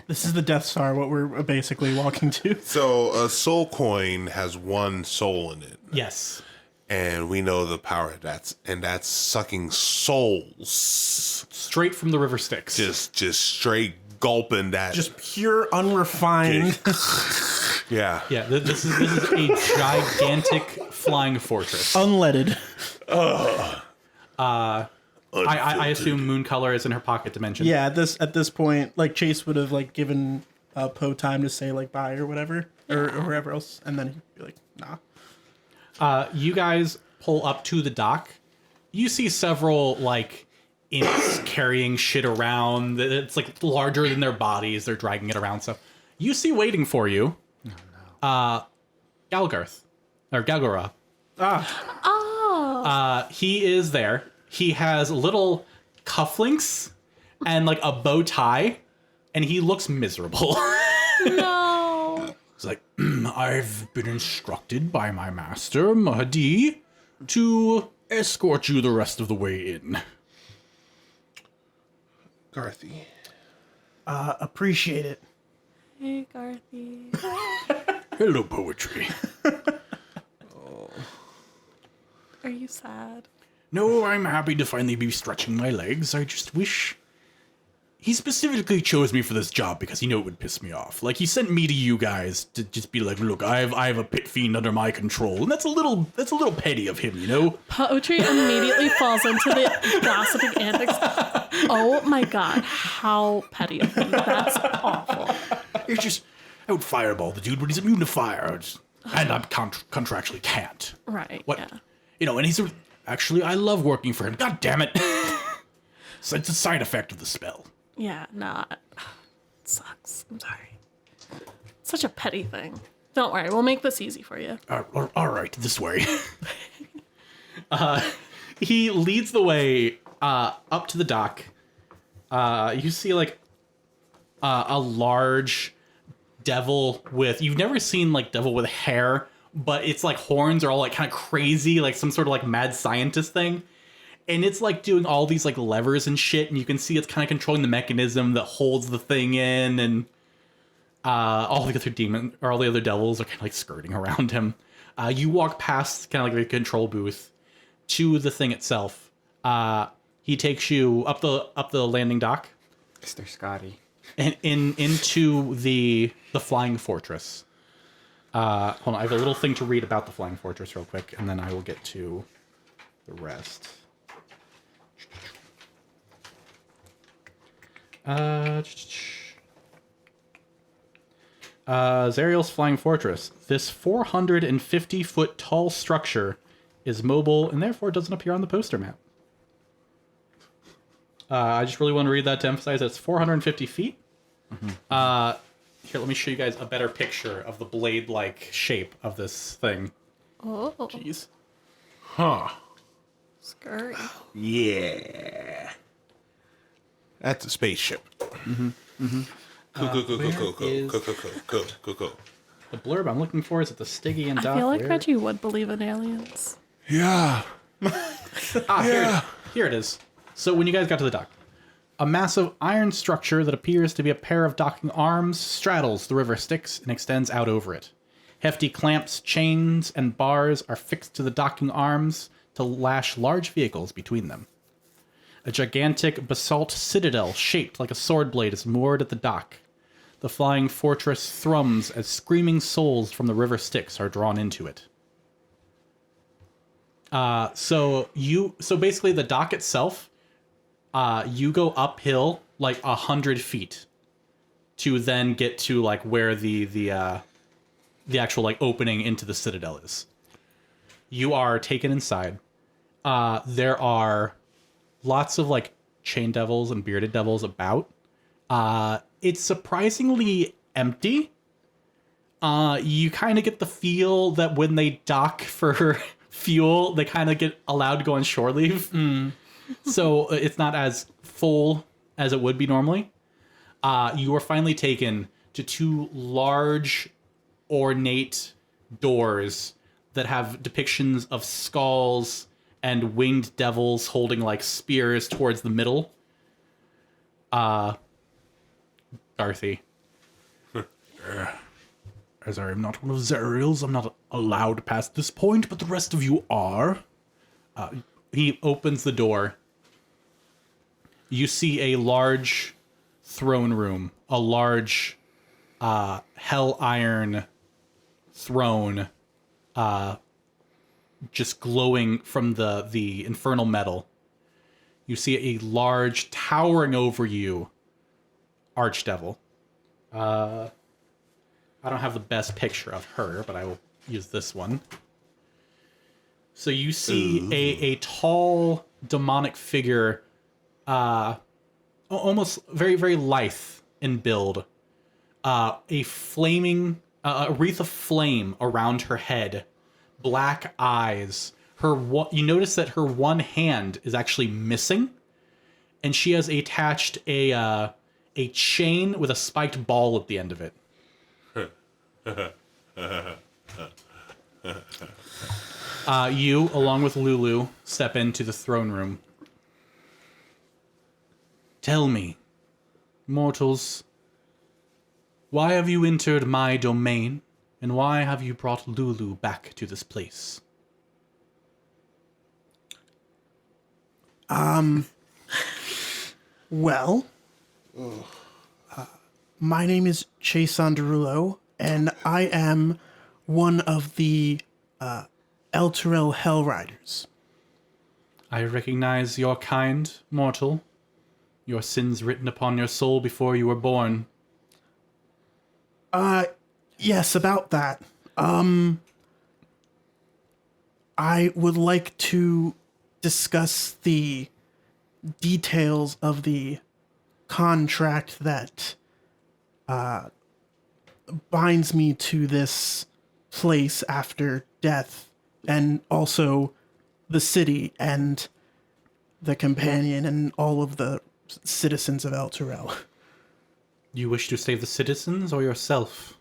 This is the Death Star, what we're basically walking to. So a soul coin has one soul in it, Yes. and we know the power that's sucking souls. Straight from the river Styx. Just straight gulping that. Just pure, unrefined. yeah. Yeah, this is a gigantic flying fortress. Unleaded. I assume Mooncolor is in her pocket dimension. Yeah, at this point, like, Chase would have, like, given Poe time to say, like, bye or whatever, or whoever else, and then he'd be like, nah. You guys pull up to the dock. You see several, like, imps carrying shit around. It's, like, larger than their bodies. They're dragging it around. So You see waiting for you, Galgarth, or Galgora. He is there. He has little cufflinks and like a bow tie, and he looks miserable. No. He's like, I've been instructed by my master, Mahdi, to escort you the rest of the way in. Garthy. Appreciate it. Hey, Garthy. Hello, poetry. Are you sad? No, I'm happy to finally be stretching my legs. I just wish... He specifically chose me for this job because he knew it would piss me off. Like, he sent me to you guys to just be like, look, I have a pit fiend under my control. And that's a little petty of him, you know? Poetry immediately falls into the gossiping antics. Oh my god, how petty of me. That's awful. It's just, I would fireball the dude, but he's immune to fire. And I contractually can't. Right, What? yeah. You know, and he's actually, I love working for him. God damn it. So it's a side effect of the spell. Yeah, nah. It sucks. I'm sorry. Such a petty thing. Don't worry, we'll make this easy for you. All right, this way. He leads the way up to the dock. You see like a large devil with, you've never seen like devil with hair, but it's like horns are all like kind of crazy, like some sort of like mad scientist thing. And it's like doing all these like levers and shit, and you can see it's kind of controlling the mechanism that holds the thing in, and all the other devils are kind of like skirting around him. You walk past kind of like the control booth to the thing itself. He takes you up the landing dock, Mr. Scotty. and into the flying fortress. Hold on, I have a little thing to read about the flying fortress real quick, and then I will get to the rest. Zariel's Flying Fortress. This 450-foot tall structure is mobile and therefore doesn't appear on the poster map. I just really want to read that to emphasize that it's 450 feet. Mm-hmm. Here, let me show you guys a better picture of the blade-like shape of this thing. Oh, Jeez. Huh. scurry. Yeah. That's a spaceship. Cool. The blurb I'm looking for is at the Stygian dock. I feel like where- Reggie would believe in aliens. Yeah. Here it is. So when you guys got to the dock, a massive iron structure that appears to be a pair of docking arms straddles the river Styx and extends out over it. Hefty clamps, chains, and bars are fixed to the docking arms to lash large vehicles between them. A gigantic basalt citadel shaped like a sword blade is moored at the dock. The flying fortress thrums as screaming souls from the river Styx are drawn into it. So basically the dock itself, you go uphill like 100 feet to then get to like where the actual like opening into the citadel is. You are taken inside. There are lots of like chain devils and bearded devils about. It's surprisingly empty. You kind of get the feel that when they dock for fuel, they kind of get allowed to go on shore leave. So it's not as full as it would be normally. You are finally taken to two large, ornate doors that have depictions of skulls and winged devils holding like spears towards the middle. Dorothy. As I am not one of Zariel's, I'm not allowed past this point, but the rest of you are. He opens the door. You see a large throne room, a large hell iron throne, just glowing from the infernal metal. You see a large, towering over you, archdevil. I don't have the best picture of her, but I will use this one. So you see a tall, demonic figure, almost very, very lithe in build, a flaming, a wreath of flame around her head, black eyes. You notice that her one hand is actually missing, and she has attached a chain with a spiked ball at the end of it. You, along with Lulu, step into the throne room. Tell me, mortals, why have you entered my domain, and why have you brought Lulu back to this place? Well, my name is Chaisson, and I am one of the Elturel Hell Riders. I recognize your kind, mortal. Your sins written upon your soul before you were born. Yes, about that. I would like to discuss the details of the contract that binds me to this place after death, and also the city and the companion and all of the citizens of Elturel. You wish to save the citizens or yourself?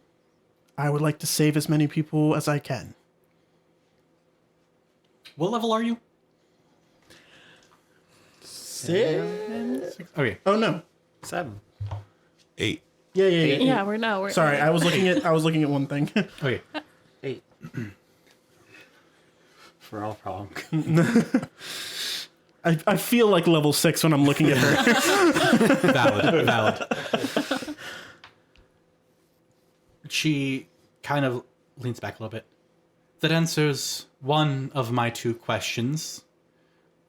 I would like to save as many people as I can. What level are you? 6? Okay. Oh no. 7. 8. Yeah. Yeah, we're Sorry, I was looking at one thing. Okay. 8. For all wrong. I feel like level 6 when I'm looking at her. Valid. She kind of leans back a little bit. That answers one of my 2 questions.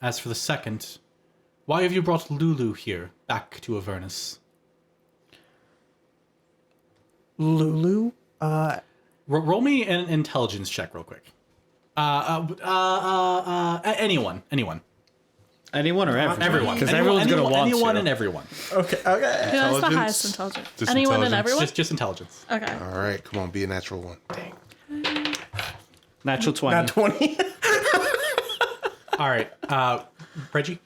As for the second, why have you brought Lulu here, back to Avernus? Lulu? Roll me an intelligence check real quick. Anyone. Anyone or everyone? Everyone. Because everyone's going to want anyone to. and everyone. Okay. Who has the Intelligence? highest intelligence? Just Anyone and intelligence. everyone? Just intelligence. Okay. All right, come on, be a natural one. Dang. Natural 20. Not 20. All right. Reggie?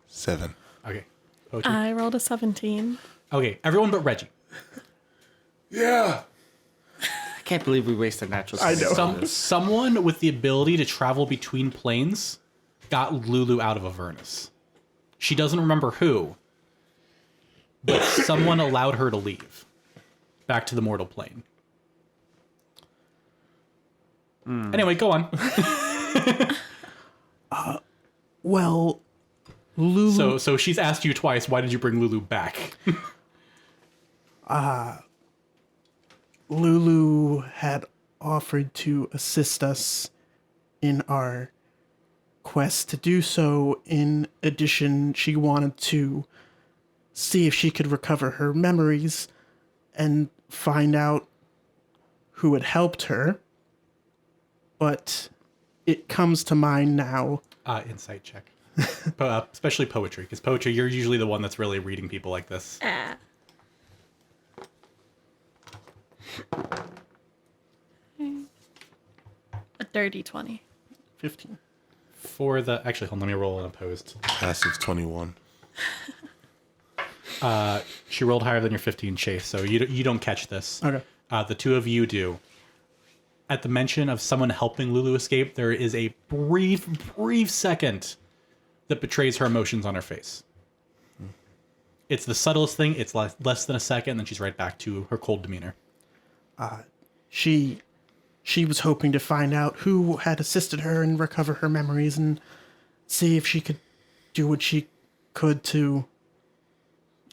7. Okay. Poetry? I rolled a 17. Okay, everyone but Reggie. Yeah. I can't believe we wasted natural 20. I know. Someone with the ability to travel between planes got Lulu out of Avernus. She doesn't remember who, but someone allowed her to leave back to the mortal plane. Anyway, go on. Well, Lulu. So she's asked you twice, why did you bring Lulu back? Lulu had offered to assist us in our quest to do so. In addition, she wanted to see if she could recover her memories and find out who had helped her. But it comes to mind now. Insight check. Especially poetry, because poetry, you're usually the one that's really reading people like this. A dirty 20. 15. For the... Actually, hold on, let me roll an opposed. Passive 21. She rolled higher than your 15, Chase, so you don't catch this. Okay. The 2 of you do. At the mention of someone helping Lulu escape, there is a brief second that betrays her emotions on her face. It's the subtlest thing. It's less than a second, and then she's right back to her cold demeanor. She was hoping to find out who had assisted her and recover her memories and see if she could do what she could to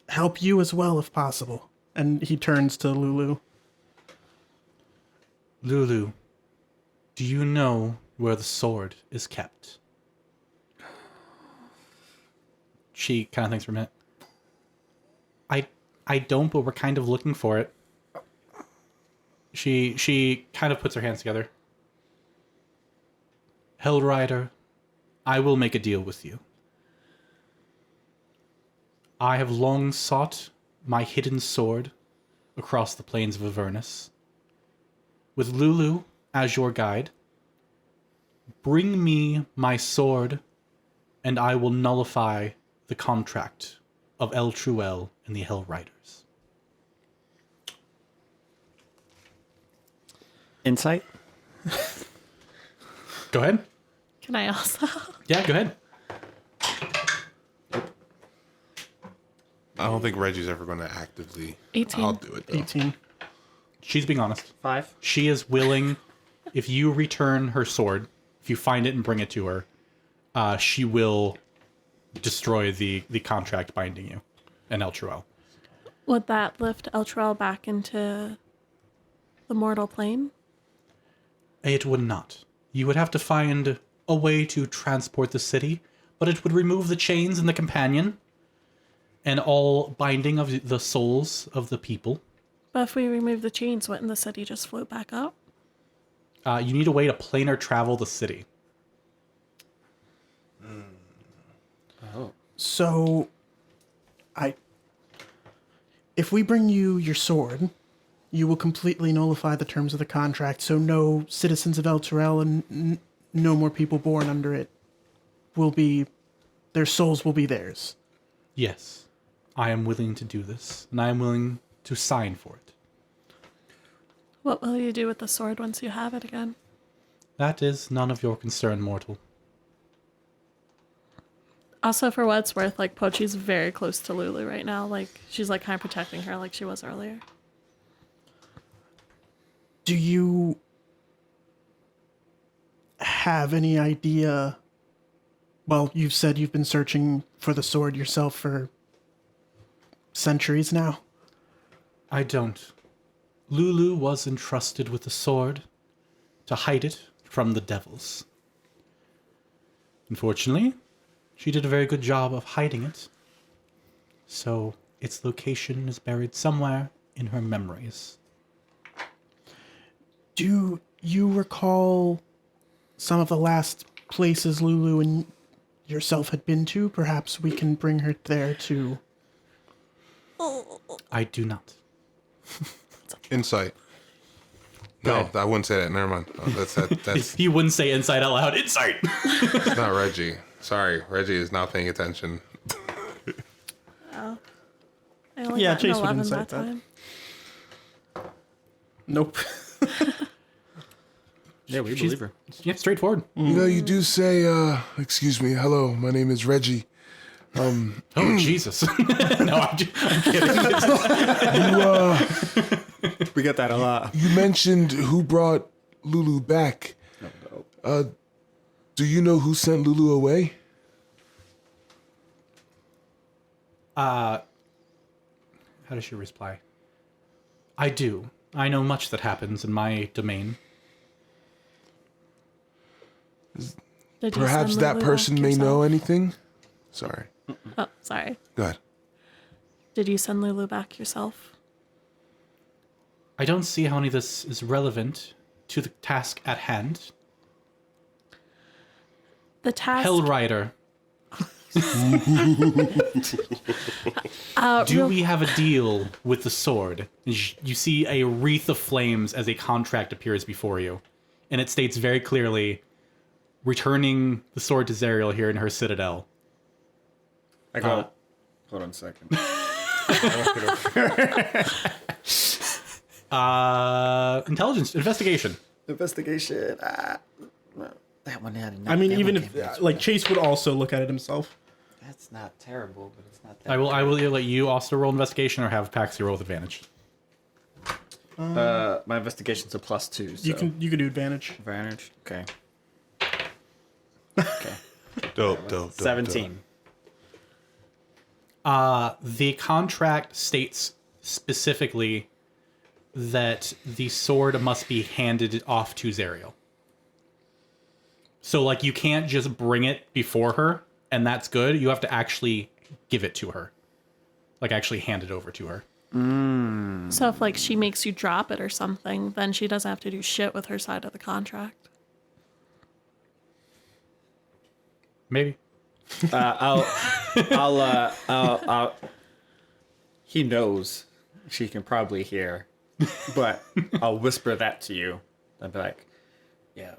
help you as well, if possible. And he turns to Lulu. Lulu, do you know where the sword is kept? She kind of thinks for a minute. I don't, but we're kind of looking for it. She kind of puts her hands together. Hellrider, I will make a deal with you. I have long sought my hidden sword across the plains of Avernus. With Lulu as your guide, bring me my sword, and I will nullify the contract of El Truel and the Hell Riders. Insight? Go ahead. Can I also? Yeah, go ahead. I don't think Reggie's ever going to actively. 18. I'll do it though. 18. She's being honest. 5. She is willing, if you return her sword, if you find it and bring it to her, she will destroy the contract binding you and El Truel. Would that lift Eltrell back into the mortal plane? It would not. You would have to find a way to transport the city, but it would remove the chains and the companion and all binding of the souls of the people. But if we remove the chains, wouldn't the city just float back up? You need a way to planar travel the city. So, if we bring you your sword, you will completely nullify the terms of the contract, so no citizens of El Turel and no more people born under it their souls will be theirs. Yes, I am willing to do this, and I am willing to sign for it. What will you do with the sword once you have it again? That is none of your concern, mortal. Also, for what it's worth, like, Pochi's very close to Lulu right now. Like, she's, like, kind of protecting her like she was earlier. Do you have any idea? Well, you've said you've been searching for the sword yourself for centuries now. I don't. Lulu was entrusted with the sword to hide it from the devils. Unfortunately, she did a very good job of hiding it. So its location is buried somewhere in her memories. Do you recall some of the last places Lulu and yourself had been to? Perhaps we can bring her there too. I do not. Insight. No, I wouldn't say that. Never mind. Oh, that's He wouldn't say insight out loud. Insight! it's not Reggie. Sorry, Reggie is not paying attention. I only Yeah, got an Chase would 11 insight that that. time. Nope. Yeah, we believe her. Yeah, straightforward. You know, you do say, excuse me, hello, my name is Reggie. Oh, Jesus. No, I'm kidding. We get that a lot. You mentioned who brought Lulu back. Do you know who sent Lulu away? How does she reply? I do. I know much that happens in my domain. Did you Perhaps send that Lulu person back may know yourself? anything? Sorry. Oh, sorry. Go ahead. Did you send Lulu back yourself? I don't see how any of this is relevant to the task at hand. The task. Hell Rider, do real- we have a deal with the sword? You see a wreath of flames as a contract appears before you. And it states very clearly, returning the sword to Zariel here in her citadel. I go, hold on a second. Intelligence, investigation. Investigation. That one had I mean, even if like Chase would also look at it himself. That's not terrible, but it's not that. I will either let you also roll investigation or have Paxi roll with advantage. My investigation's a +2. So. You can do advantage. Advantage. Okay. Dope. 17. The contract states specifically that the sword must be handed off to Zariel. So, like, you can't just bring it before her, and that's good. You have to actually give it to her. Like, actually hand it over to her. So if, like, she makes you drop it or something, then she doesn't have to do shit with her side of the contract. Maybe. He knows she can probably hear, but I'll whisper that to you. I'll be like, yeah,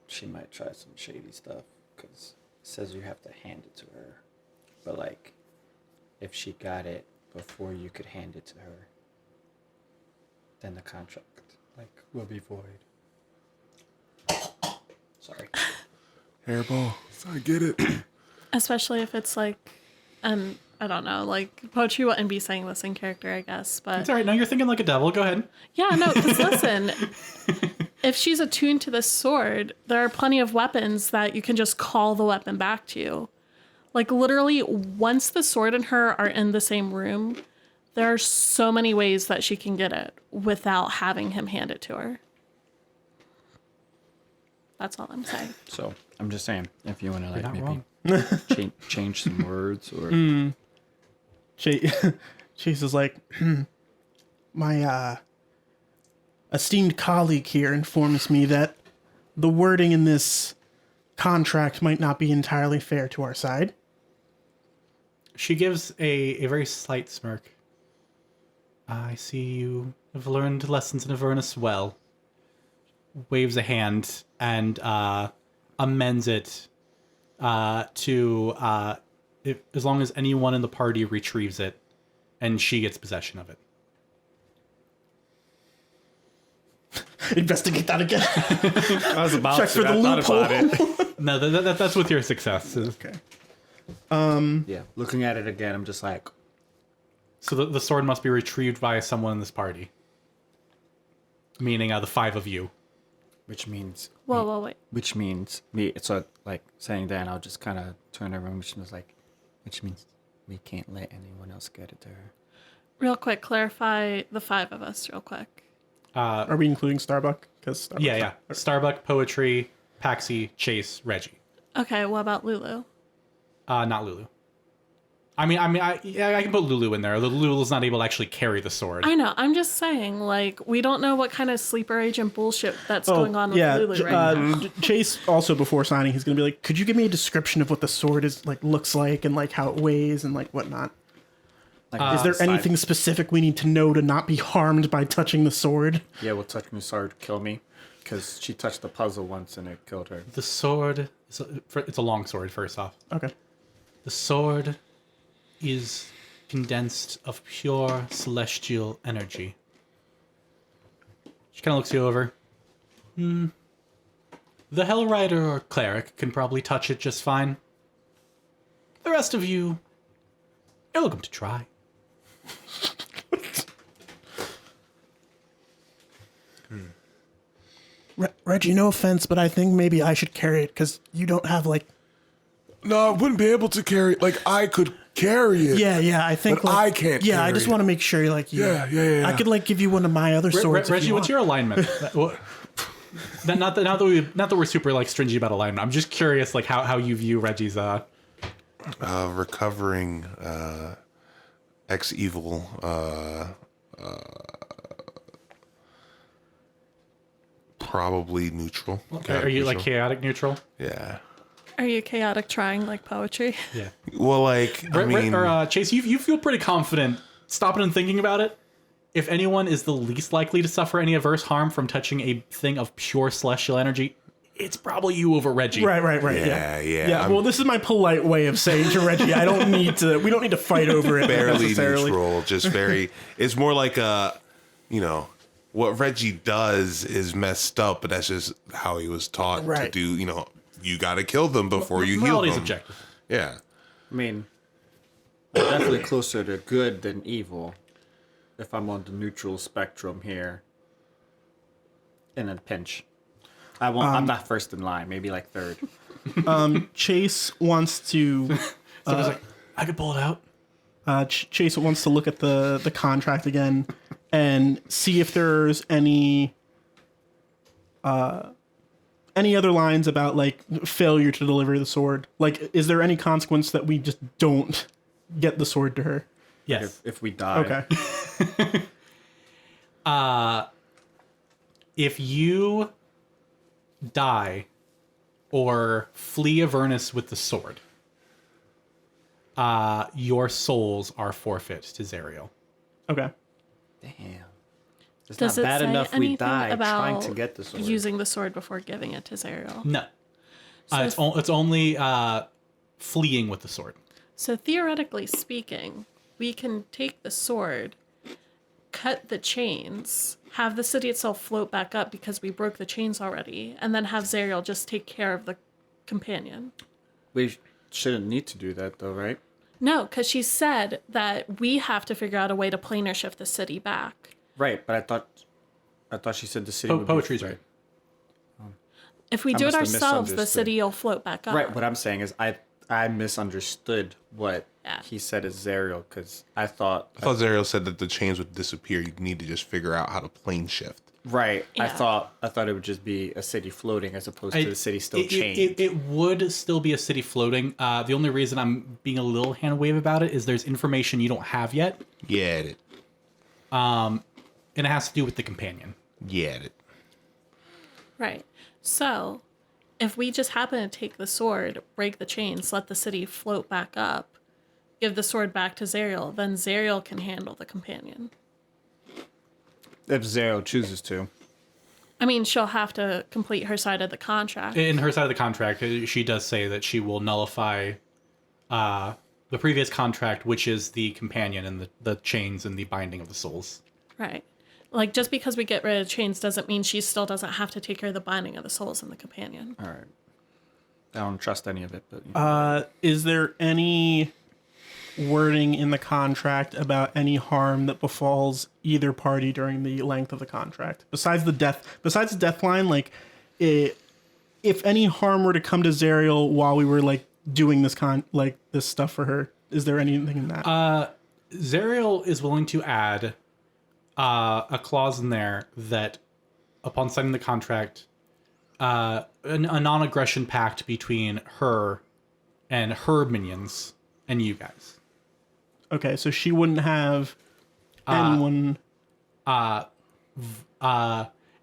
she might try some shady stuff because it says you have to hand it to her. But, like, if she got it before you could hand it to her, then the contract, like, will be void. Sorry. Hairball. So I get it. Especially if it's like, I don't know, like poetry wouldn't be saying this in character, I guess. But It's all right. No, you're thinking like a devil. Go ahead. yeah, no, because listen, if she's attuned to this sword, there are plenty of weapons that you can just call the weapon back to you. Like literally, once the sword and her are in the same room, there are so many ways that she can get it without having him hand it to her. That's all I'm saying. So I'm just saying, if you want to like not maybe wrong. change some words or Chase is like, my esteemed colleague here informs me that the wording in this contract might not be entirely fair to our side. She gives a very slight smirk. I see you have learned lessons in Avernus well. Waves a hand and amends it to as long as anyone in the party retrieves it and she gets possession of it. Investigate that again. I was about Check for the loophole. No, that's with your success. Okay. Yeah, looking at it again, I'm just like, So the sword must be retrieved by someone in this party. Meaning the five of you. which means Whoa, wait. which means me. So like saying that, I'll just kind of turn everyone, which means we can't let anyone else get it to her. Real quick, clarify the five of us real quick. Are we including Starbuck? Because Yeah. Starbuck, Poetry, Paxi, Chase, Reggie. Okay, what about Lulu? Not Lulu. I can put Lulu in there. Lulu's not able to actually carry the sword. I know. I'm just saying, like, we don't know what kind of sleeper agent bullshit that's going on with Lulu right now. Chase also before signing, he's gonna be like, "Could you give me a description of what the sword is like, looks like, and like how it weighs and like whatnot? Like, Is there anything specific we need to know to not be harmed by touching the sword?" Yeah, will touching the sword kill me? Because she touched the puzzle once and it killed her. The sword, it's a long sword, first off. Okay. The sword is condensed of pure celestial energy. She kind of looks you over. The Hell Rider or Cleric can probably touch it just fine. The rest of you, you're welcome to try. Reggie, no offense, but I think maybe I should carry it because you don't have like. No, I wouldn't be able to carry it. Like, I could carry it. Yeah, I think. But I can't Yeah, I carry just it. want to make sure, like, Yeah. I could like give you one of my other swords. Reggie, what's your alignment? Not that we're super like stringent about alignment. I'm just curious, like how you view Reggie's. Recovering ex-evil probably neutral. Are you like chaotic neutral? Yeah. Are you chaotic trying like poetry? Yeah. Well, like, I mean, Chase, you feel pretty confident stopping and thinking about it. If anyone is the least likely to suffer any adverse harm from touching a thing of pure celestial energy, it's probably you over Reggie. Right. Yeah. Yeah. Well, this is my polite way of saying to Reggie, we don't need to fight over it barely necessarily. neutral, just very. It's more like what Reggie does is messed up, but that's just how he was taught to Right. do. You got to kill them before you heal Morality is them. objective. Yeah. I mean, I'm definitely closer to good than evil. If I'm on the neutral spectrum here, in a pinch, I'm not first in line. Maybe like third. Chase wants to. I could pull it out. Chase wants to look at the contract again and see if there's any other lines about like failure to deliver the sword. Like, is there any consequence that we just don't get the sword to her? Yes. If we die, Okay. If you die or flee Avernus with the sword, your souls are forfeit to Zariel. Okay. Damn. It's Does not it bad say enough we anything die about trying to get the sword. using the sword before giving it to Zariel? No. So It's only fleeing with the sword. So theoretically speaking, we can take the sword, cut the chains, have the city itself float back up because we broke the chains already, and then have Zariel just take care of the companion. We shouldn't need to do that, though, right? No, because she said that we have to figure out a way to planar shift the city back. Right, but I thought she said the city would Poetry's be... right. If we I do it must have ourselves, the misunderstood. city will float back up. Right, what I'm saying is I misunderstood what Yeah. he said is Zariel, because I thought... I thought Zariel said that the chains would disappear. You need to just figure out how to plane shift. Right, Yeah. I thought it would just be a city floating as opposed to the city still chained. It would still be a city floating. The only reason I'm being a little hand wave about it is there's information you don't have yet, Yeah, it. and it has to do with the companion. Yeah, it. Right. So, if we just happen to take the sword, break the chains, let the city float back up, give the sword back to Zariel, then Zariel can handle the companion. If Zariel chooses to. I mean, she'll have to complete her side of the contract. In her side of the contract, she does say that she will nullify the previous contract, which is the companion and the chains and the binding of the souls. Right. Like, just because we get rid of chains doesn't mean she still doesn't have to take care of the binding of the souls and the companion. All right. I don't trust any of it, but... Is there any wording in the contract about any harm that befalls either party during the length of the contract? Besides the death line, like, if any harm were to come to Zariel while we were, like, doing this this stuff for her, is there anything in that? Zariel is willing to add a clause in there that upon signing the contract, a non-aggression pact between her and her minions and you guys. Okay, so she wouldn't have anyone... And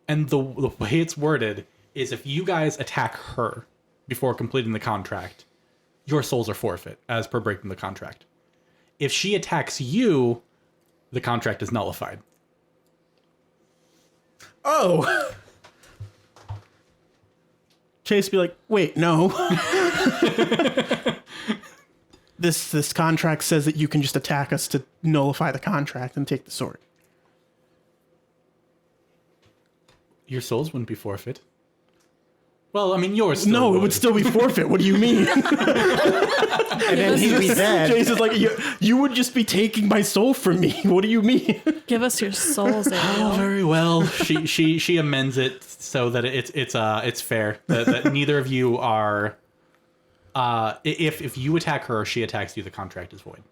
the way it's worded is if you guys attack her before completing the contract, your souls are forfeit as per breaking the contract. If she attacks you, the contract is nullified. Oh! Chase be like, wait, no. This contract says that you can just attack us to nullify the contract and take the sword. Your souls wouldn't be forfeit. Well, I mean, yours still No, it would still be forfeit. What do you mean? And then he'd be dead. Chase is like, you would just be taking my soul from me. What do you mean? Give us your souls, Oh, Zariel. very well. She amends it so that it's fair that neither of you are. If you attack her, she attacks you. The contract is void.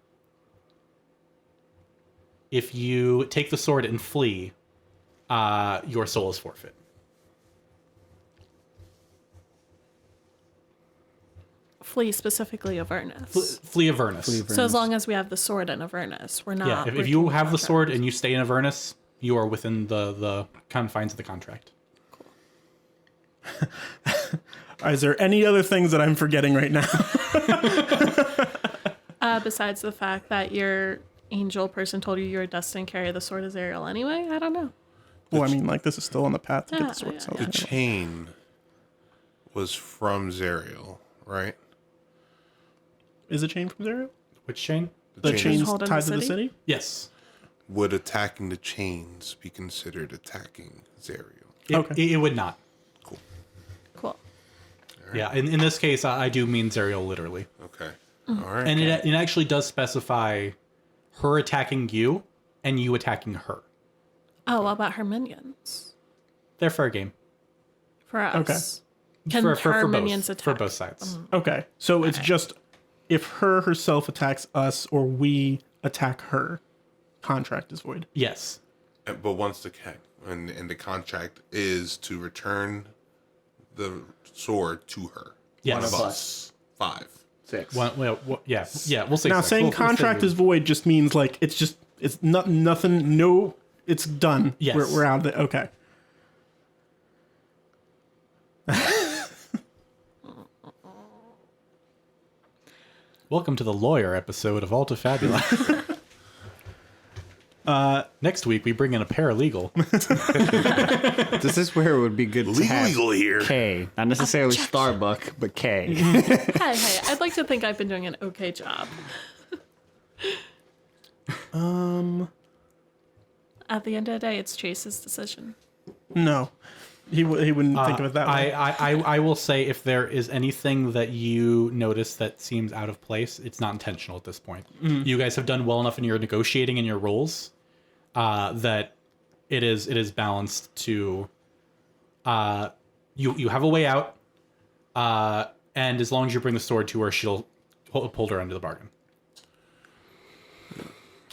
If you take the sword and flee, your soul is forfeit. Flee specifically Avernus. Flee Avernus. So as long as we have the sword in Avernus, we're not... Yeah, if breaking you have the contract. sword and you stay in Avernus, you are within the confines of the contract. Is there any other things that I'm forgetting right now? Besides the fact that your angel person told you were destined to carry the sword of Zariel anyway? I don't know. Well, I mean, like, this is still on the path to get Yeah, the sword. yeah, So, yeah. The chain was from Zariel, right? Is a chain from Zariel? Which chain? The chain chain's is holding tied the to the city? city? Yes. Would attacking the chains be considered attacking Zariel? Okay. It would not. Cool. Yeah, in this case, I do mean Zariel literally. Okay. All right. And it actually does specify her attacking you and you attacking her. Oh, what about her minions? They're fair game. For us. Okay. Can her minions both, attack? for both sides. Okay. So it's just if her herself attacks us or we attack her, contract is void. Yes. But once the and the contract is to return the sword to her. Yes. One of One of us. 5. 6. Yeah, we'll say Now, six. saying We'll say contract is void just means like it's nothing. No, it's done. Yes. We're out of it. Okay. Welcome to the lawyer episode of Alta Fabulae. Next week, we bring in a paralegal. This is where it would be good to have Legal here. K. Not necessarily Starbuck, but K. Hey, I'd like to think I've been doing an okay job. At the end of the day, it's Chase's decision. No, he wouldn't think of it that way. I will say if there is anything that you notice that seems out of place, it's not intentional at this point. You guys have done well enough in your negotiating and your roles that it is balanced to you have a way out, and as long as you bring the sword to her, she'll hold her under the bargain.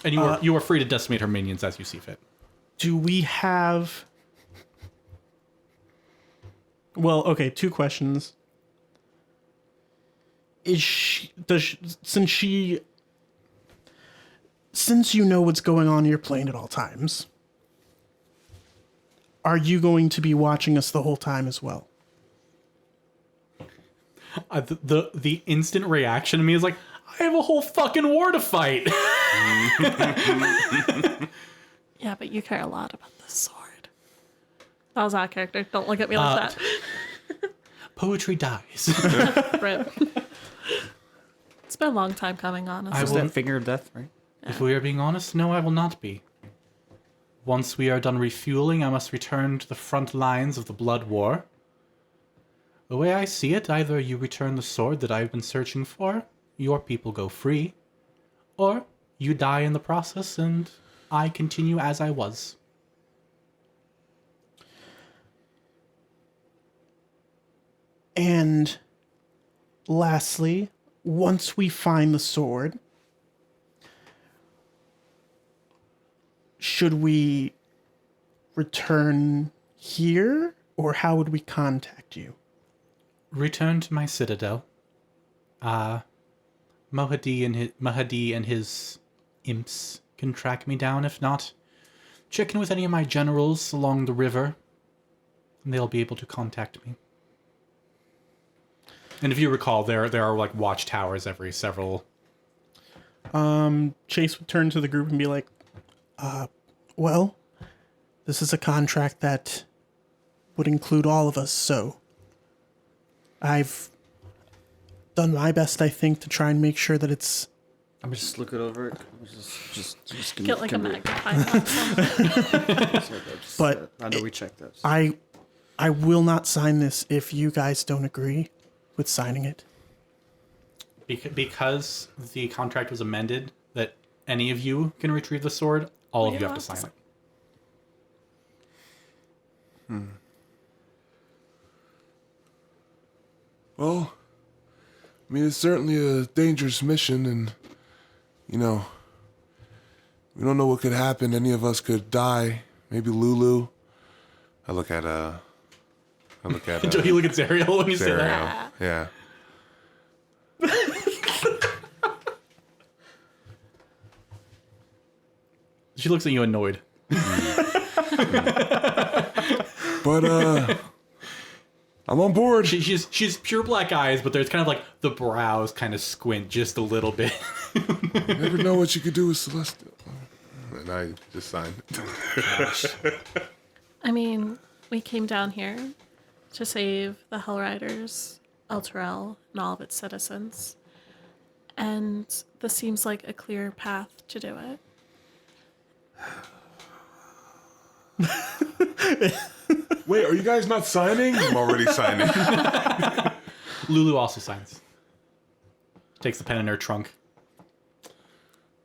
And you are free to decimate her minions as you see fit. Do we have... Well, okay, 2 questions. Since you know what's going on in your plane at all times, are you going to be watching us the whole time as well? The instant reaction to me is like, I have a whole fucking war to fight. Yeah, but you care a lot about the sword. That was our character. Don't look at me like that. Poetry dies. Rip. It's been a long time coming, honestly. Is that figure of death, right? If we are being honest, no, I will not be. Once we are done refueling, I must return to the front lines of the Blood War. The way I see it, either you return the sword that I've been searching for, your people go free, or you die in the process and I continue as I was. And lastly, once we find the sword, should we return here, or how would we contact you? Return to my citadel. Mahdi and his imps can track me down. If not, check in with any of my generals along the river, and they'll be able to contact me. And if you recall, there are like watchtowers every several. Chase would turn to the group and be like, well, this is a contract that would include all of us, so I've done my best, I think, to try and make sure that it's... I'm just looking over it. Just Get like a magnifying glass. But I know we checked that. I will not sign this if you guys don't agree with signing it. Because the contract was amended that any of you can retrieve the sword, all of you have to sign it. Well, I mean, it's certainly a dangerous mission, and, you know, we don't know what could happen. Any of us could die. Maybe Lulu. I look at Do you look at Zariel when you say that? Yeah. She looks at you annoyed. But, I'm on board. She's pure black eyes, but there's kind of like the brows kind of squint just a little bit. You never know what you could do with Celestial. And I just signed. I mean, we came down here to save the Hell Riders, Elturel, and all of its citizens. And this seems like a clear path to do it. Wait, are you guys not signing? I'm already signing. Lulu also signs. Takes the pen in her trunk.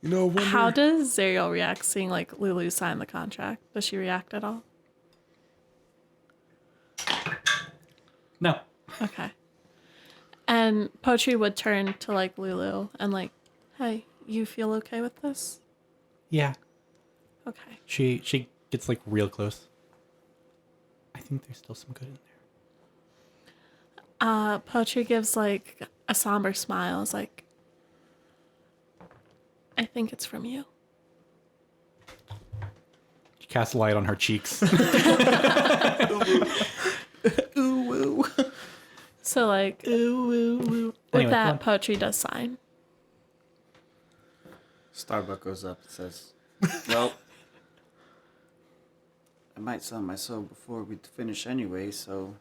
You know, How does Zariel react seeing like Lulu sign the contract? Does she react at all? No. Okay. And Poetry would turn to like Lulu and like, hey, you feel okay with this? Yeah. Okay. She gets like real close. I think there's still some good in there. Poetry gives like a somber smile. It's like, I think it's from you. She casts light on her cheeks. Ooh, woo. So like, Ooh, woo, woo. with Anyway, go on. that, Poetry does sign. Starbuck goes up and says, well, I might sell my soul before we finish anyway, so...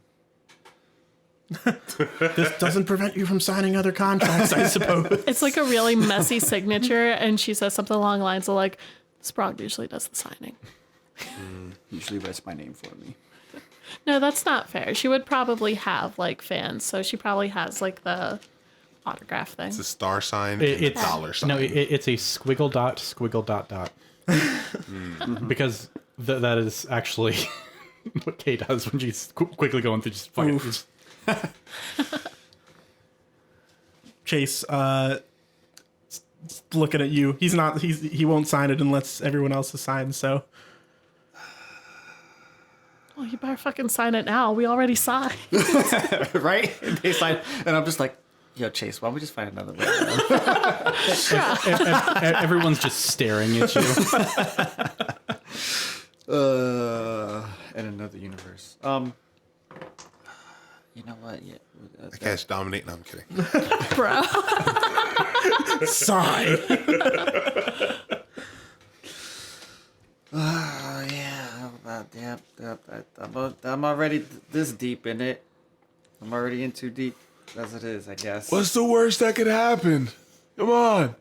This doesn't prevent you from signing other contracts, I suppose. It's like a really messy signature, and she says something along the lines of like, Sprague usually does the signing. Usually writes my name for me. No, that's not fair. She would probably have like fans, so she probably has like the autograph thing. It's a star sign and a dollar sign. No, it's a squiggle dot. Because that is actually what Kay does when she's quickly going through just fucking. Chase, looking at you. He won't sign it unless everyone else has signed, so. Well, you better fucking sign it now. We already signed. Right? And they sign, and I'm just like, yo, Chase, why don't we just find another way? Everyone's just staring at you. In another universe. You know what? Yeah. I cast dominate. No, I'm kidding. Bro. Sign. Oh yeah. I'm already this deep in it. I'm already in too deep as it is, I guess. What's the worst that could happen? Come on.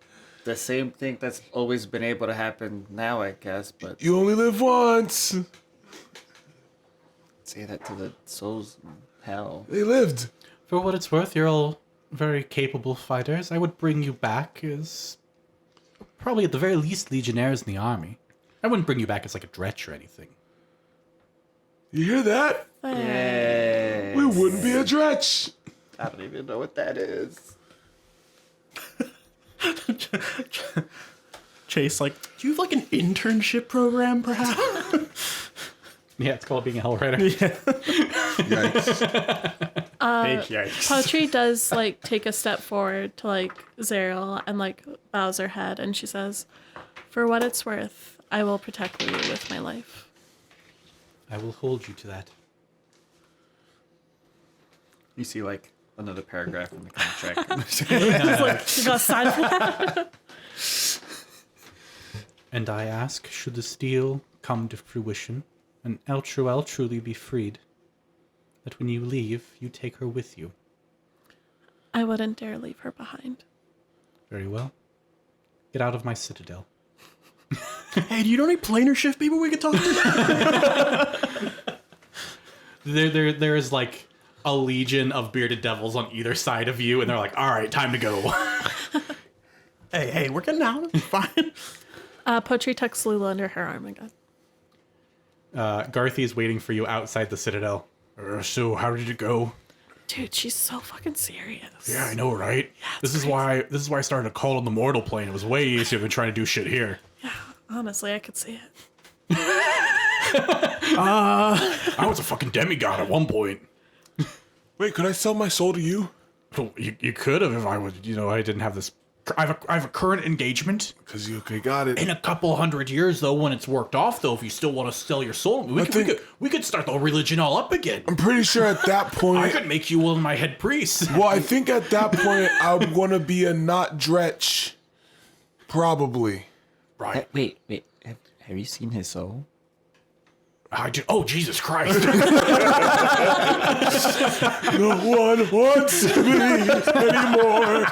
The same thing that's always been able to happen now, I guess, but You only live once. say that to the souls in hell. They lived. For what it's worth, you're all very capable fighters. I would bring you back as probably at the very least legionnaires in the army. I wouldn't bring you back as like a dretch or anything. You hear that? Yay. We wouldn't be a dretch. I don't even know what that is. Chase, like, do you have like an internship program, perhaps? Yeah, it's called being a hell writer. Yikes. Big yikes. Poetry does like take a step forward to like Zariel and like bows her head, and she says, "For what it's worth, I will protect Lulu with my life." I will hold you to that. You see, like, another paragraph in the contract. It's like, you gotta sign for that. And I ask, should the steel come to fruition, and El Truel truly be freed, that when you leave, you take her with you. I wouldn't dare leave her behind. Very well. Get out of my citadel. Hey, do you know any planar shift people we could talk to? There is like a legion of bearded devils on either side of you, and they're like, all right, time to go. Hey, we're getting out. It's fine. Poetry tucks Lulu under her arm again. Garthy is waiting for you outside the citadel. So how did it go? Dude, she's so fucking serious. Yeah, I know, right? Yeah, this is why I started a call on the mortal plane. It was way easier than trying to do shit here. Yeah, honestly, I could see it. I was a fucking demigod at one point. Wait, could I sell my soul to you? Well, you could have if I was, I didn't have this. I have a current engagement. Because you got it. In a couple hundred years, though, when it's worked off, though, if you still want to sell your soul, we could start the religion all up again. I'm pretty sure at that point... I could make you one of my head priests. Well, I think at that point, I would want to be a not dretch. Probably. Right. Wait. Have you seen his soul? I do. Oh, Jesus Christ. No one wants me anymore.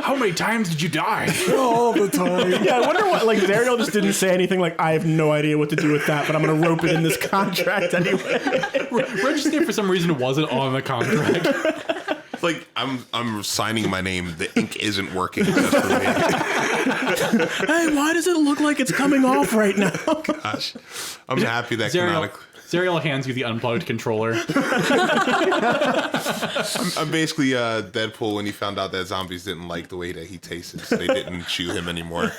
How many times did you die? All the time. Yeah, I wonder what, like, Zariel just didn't say anything like, I have no idea what to do with that, but I'm going to rope it in this contract anyway. Register for some reason wasn't on the contract. It's like I'm signing my name. The ink isn't working just for me. Hey, why does it look like it's coming off right now? Gosh, I'm happy that Zariel hands you the unplugged controller. I'm basically Deadpool when he found out that zombies didn't like the way that he tasted, so they didn't chew him anymore.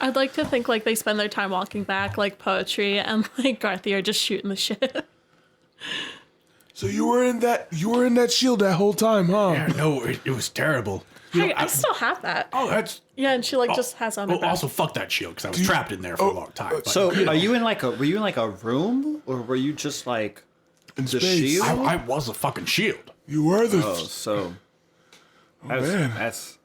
I'd like to think like they spend their time walking back, like Poetry and like Garthy are just shooting the shit. So you were in that shield that whole time, huh? Yeah, no, it was terrible. Hey, I still have that. Oh, that's... Yeah, and she like just has on her Well, back. also, fuck that shield, because I was trapped in there for a long time. But, So, were you in like a room, or were you just like In the space. shield? I was a fucking shield. You were the... Oh, so man. that's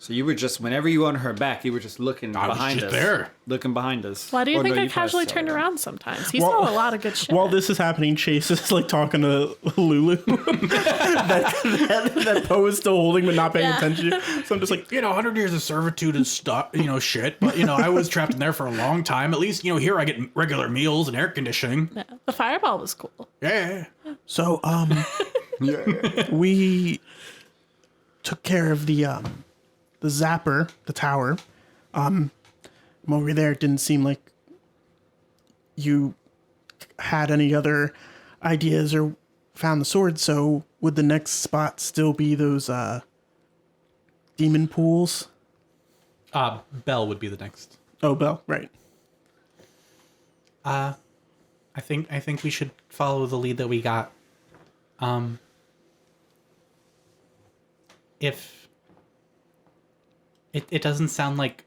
So you were just, whenever you were on her back, you were just looking was behind just us. there. Looking behind us. Why do you Or think no, I you casually passed turned out. around sometimes? He saw a lot of good shit. While this is happening, Chase is like talking to Lulu. that Poe is still holding but not paying Yeah. attention. So I'm just like, 100 years of servitude is stuff, shit. But, I was trapped in there for a long time. At least, here I get regular meals and air conditioning. Yeah, the fireball was cool. Yeah. so we took care of the zapper, the tower. When we were there, it didn't seem like you had any other ideas or found the sword. So would the next spot still be those demon pools? Bell would be the next. Oh, Bell, right. I think we should follow the lead that we got. If it doesn't sound like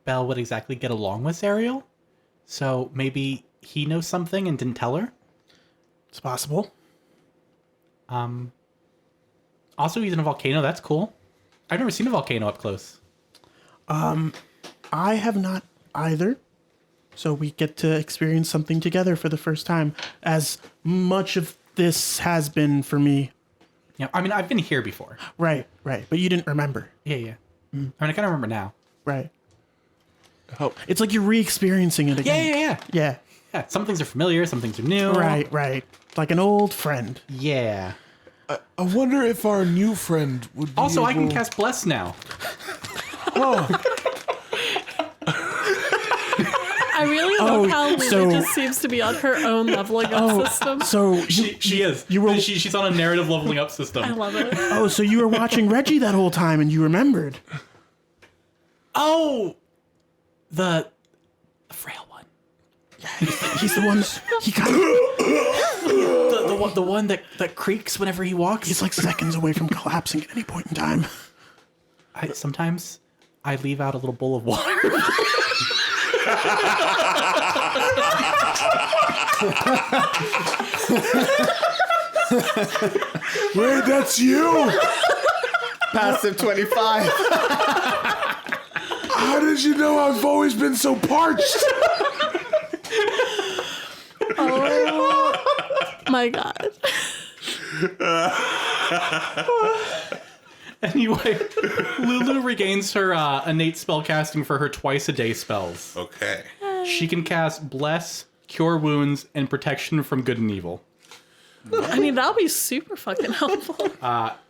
Bell would exactly get along with Zariel, so maybe he knows something and didn't tell her. It's possible. Also, he's in a volcano. That's cool. I've never seen a volcano up close. I have not either. So we get to experience something together for the first time, as much of this has been for me. Yeah, I mean, I've been here before. Right. But you didn't remember. Yeah. I mean, I kind of remember now. Right. Oh, it's like you're re-experiencing it again. Yeah. Yeah. Some things are familiar, some things are new. Right. Like an old friend. Yeah. I wonder if our new friend would be Also, I can able- cast Bless now. I really love how Lulu so- just seems to be on her own leveling up system. So She is. You were- She's on a narrative leveling up system. I love it. so you were watching Reggie that whole time and you remembered. Oh, the frail one. He's the one. He kind of. The one that creaks whenever he walks. He's like seconds away from collapsing at any point in time. Sometimes I leave out a little bowl of water. Wait, that's you? Passive 25. How did you know I've always been so parched? My God. Anyway, Lulu regains her innate spellcasting for her twice-a-day spells. Okay. She can cast Bless, Cure Wounds, and Protection from Good and Evil. I mean, that'll be super fucking helpful.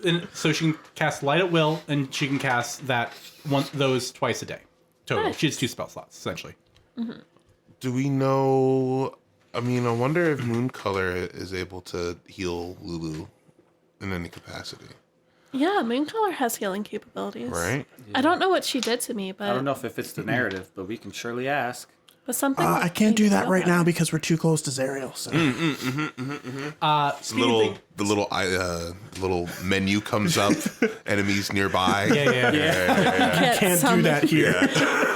And so she can cast Light at Will, and she can cast those twice a day. Total. Nice. She has 2 spell slots, essentially. Do we know? I mean, I wonder if Mooncolor is able to heal Lulu in any capacity, Yeah, Mooncolor has healing capabilities. right? I don't know what she did to me, but I don't know if it fits the narrative, but we can surely ask. but something. I can't do that right now because we're too close to Zariel. So Speaking The little menu comes up, enemies nearby. Yeah. can't do that here.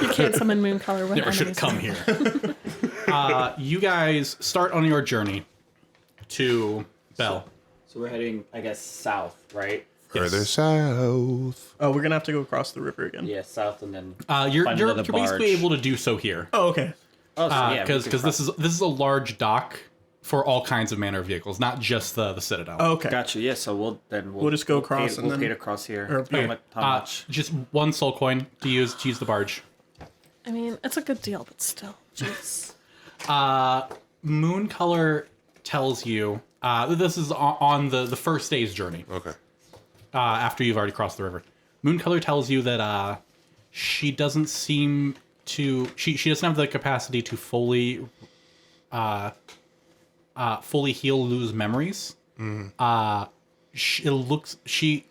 You can't summon Mooncolor when Never should have come here. You guys start on your journey to Bell. So we're heading, I guess, south, right? Further south. Oh, we're gonna have to go across the river again. Yeah, south and then. You're find another basically barge. able to do so here. Oh, okay. Oh, so yeah, we Because could this is a large dock for all kinds of manner of vehicles, not just the Citadel. Oh, okay. Gotcha. Yeah, so we'll just go pay- across and we'll then- pay to cross here. or- How much- how much? Just 1 soul coin to use the barge. I mean, it's a good deal, but still. Jeez. Mooncolor tells you this is on the first day's journey. Okay. After you've already crossed the river. Mooncolor tells you that she doesn't seem to she doesn't have the capacity to fully heal Lulu's memories. She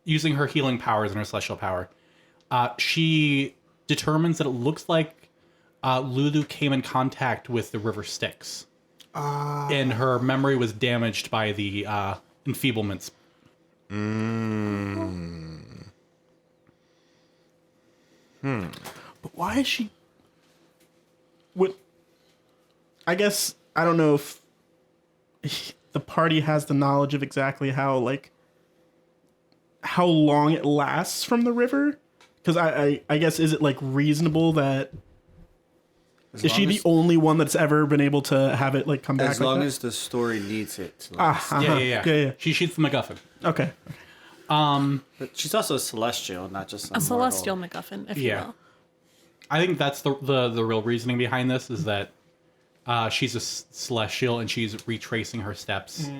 using her healing powers and her celestial power, she determines that it looks like Lulu came in contact with the river Styx. And her memory was damaged by the enfeeblements. But why is she? What? I guess I don't know if the party has the knowledge of exactly how how long it lasts from the river? Because I guess, is it like reasonable that... Is she the only one that's ever been able to have it like come back? As like long that? as the story needs it to last. Yeah. She's the MacGuffin. Okay. But she's also a celestial, not just A celestial MacGuffin, if you will. I think that's the real reasoning behind this, is that she's a celestial and she's retracing her steps.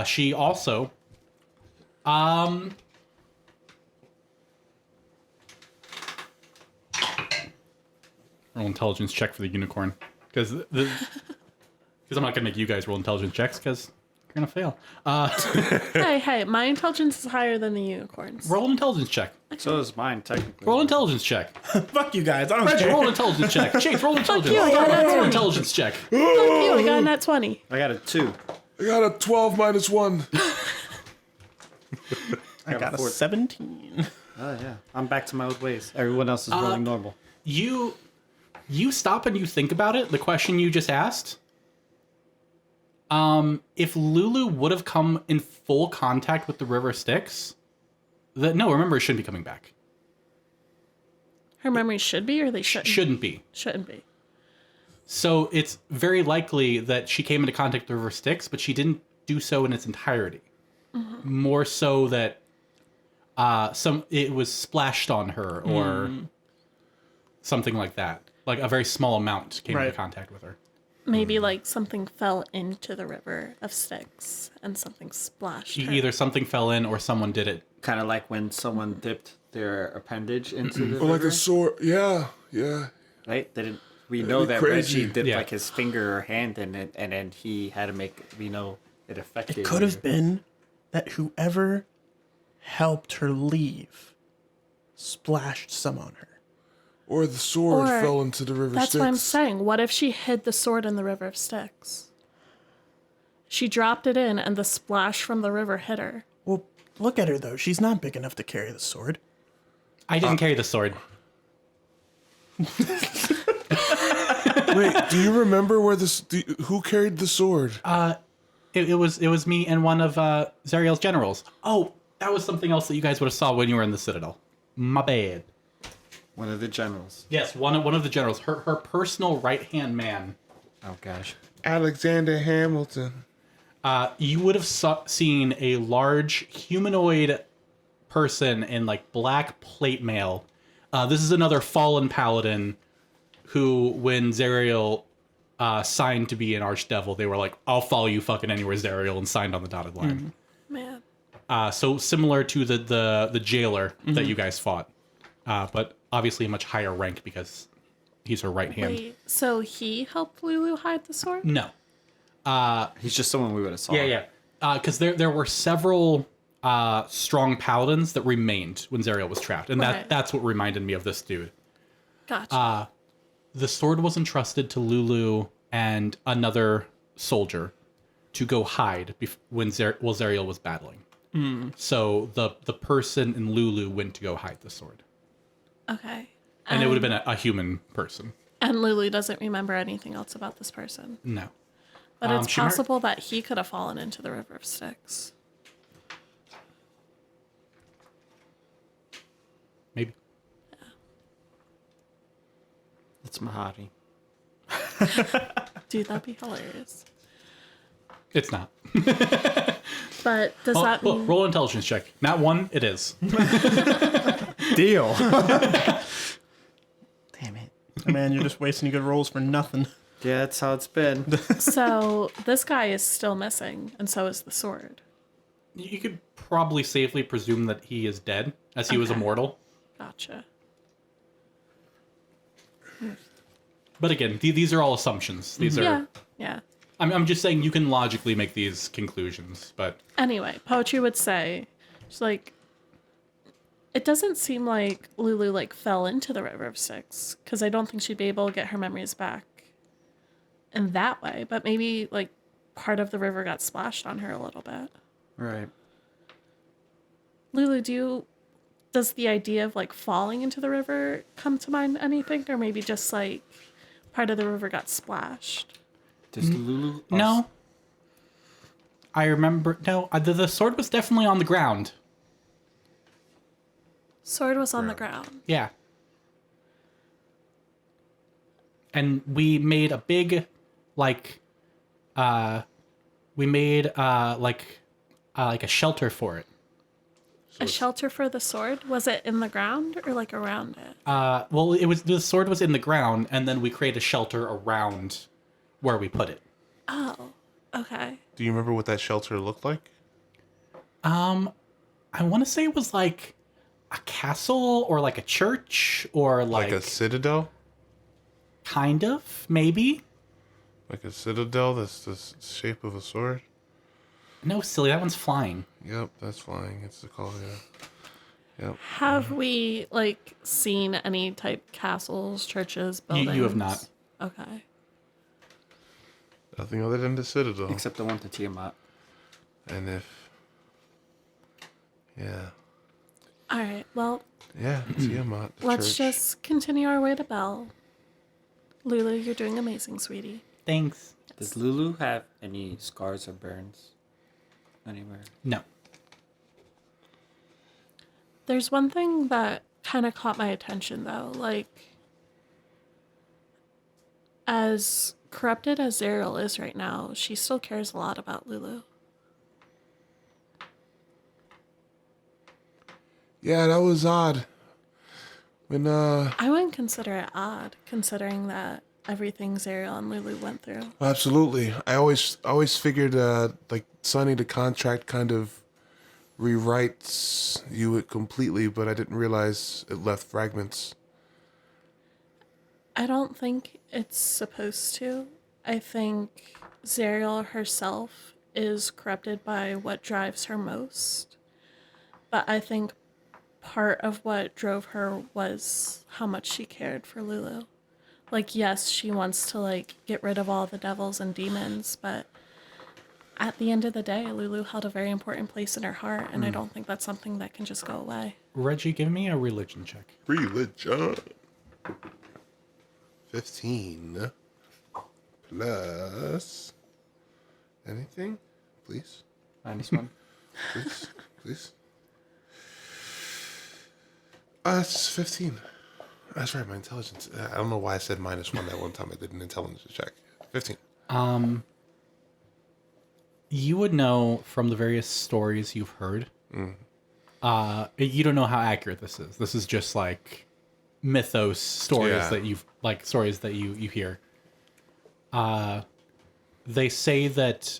She also... roll intelligence check for the unicorn, because I'm not gonna make you guys roll intelligence checks because you're gonna fail. Hey, my intelligence is higher than the unicorns. Roll an intelligence check. So is mine, technically. Roll an intelligence check. Fuck you guys. I don't Reggie, care. roll an intelligence check. Chase, roll intelligence. you, I got that Roll 20. intelligence check. Fuck you, I got a nat 20. I got a 2. I got a 12 minus 1. I got a 17. Oh, yeah. I'm back to my old ways. Everyone else is rolling normal. You stop and you think about it, the question you just asked. If Lulu would have come in full contact with the river Styx, remember, it shouldn't be coming back. Her memories should be, or they shouldn't? Shouldn't be. Shouldn't be. So it's very likely that she came into contact with the river Styx, but she didn't do so in its entirety. More so that it was splashed on her or something like that. Like a very small amount came into contact with her. Maybe like something fell into the river of Styx and something splashed her. Either something fell in or someone did it. Kind of like when someone dipped their appendage into the Or like river. a sword. Yeah. Right? We know that crazy. Reggie dipped Yeah. like his finger or hand in it, and then he had to make, it affected. It could have been that whoever helped her leave splashed some on her. Or the sword Or- fell into the river That's Styx. what I'm saying. What if she hid the sword in the river of Styx? She dropped it in, and the splash from the river hit her. Well, look at her, though. She's not big enough to carry the sword. I didn't carry the sword. Wait, do you remember who carried the sword? It was me and one of Zariel's generals. Oh, that was something else that you guys would have saw when you were in the Citadel. My bad. One of the generals. Yes, one of the generals. Her personal right-hand man. Oh, gosh. Alexander Hamilton. You would have seen a large humanoid person in like black plate mail. This is another fallen paladin who, when Zariel signed to be an archdevil, they were like, I'll follow you fucking anywhere, Zariel, and signed on the dotted line. Man. So similar to the jailer that you guys fought, but obviously a much higher rank because he's her right hand. Wait, so he helped Lulu hide the sword? No. He's just someone we would have saw. Yeah. Because there were several strong paladins that remained when Zariel was trapped, and Right. that's what reminded me of this dude. Gotcha. The sword was entrusted to Lulu and another soldier to go hide when Zariel was battling. So the person in Lulu went to go hide the sword, Okay. and it would have been a human person. And Lulu doesn't remember anything else about this person. No. But it's she mar- possible that he could have fallen into the river of Styx. Maybe. It's Mahari. Dude, that'd be hilarious. It's not. But does that mean... Roll intelligence check. Not one, it is. Deal. Damn it. Man, you're just wasting good rolls for nothing. Yeah, that's how it's been. So this guy is still missing, and so is the sword. You could probably safely presume that he is dead, as he was Okay. immortal. Gotcha. But again, these are all assumptions. These are. Yeah. I'm just saying you can logically make these conclusions, but Anyway, poetry would say, she's like, it doesn't seem like Lulu like fell into the river of Styx, because I don't think she'd be able to get her memories back in that way. But maybe like part of the river got splashed on her a little bit. Right. Lulu, does the idea of like falling into the river come to mind anything, or maybe just like part of the river got splashed? Does Lulu... no. I remember. No, the sword was definitely on the ground. Sword was on the ground. Yeah. And we made a big, like a shelter for it. A shelter for the sword? Was it in the ground or like around it? Well, the sword was in the ground, and then we created a shelter around where we put it. Oh, okay. Do you remember what that shelter looked like? I want to say it was like a castle or like a church or Like a citadel? kind of, maybe. Like a citadel that's the shape of a sword? No, silly, that one's flying. Yep, that's flying. It's the call, yeah. Yep. Have we like seen any type castles, churches, buildings? You have not. Okay. Nothing other than the citadel. Except the one to Tiamat. And if... Yeah. All right. Well, Yeah, Tiamat, the let's church. just continue our way to Belle. Lulu, you're doing amazing, sweetie. Thanks. Does Lulu have any scars or burns anywhere? No. There's one thing that kind of caught my attention, though. Like, as corrupted as Zariel is right now, she still cares a lot about Lulu. Yeah, that was odd. When I wouldn't consider it odd, considering that everything Zariel and Lulu went through. absolutely, I always figured like signing the contract kind of rewrites you completely, but I didn't realize it left fragments. I don't think it's supposed to. I think Zariel herself is corrupted by what drives her most. But I think part of what drove her was how much she cared for Lulu. Like, yes, she wants to, like, get rid of all the devils and demons, but at the end of the day, Lulu held a very important place in her heart, and I don't think that's something that can just go away. Reggie, give me a religion check. Religion. 15 plus anything, please, -1. please. It's 15. That's right, my intelligence. I don't know why I said -1 that one time. I did an intelligence check. 15. You would know from the various stories you've heard. You don't know how accurate this is. This is just like mythos stories Yeah. that you hear. They say that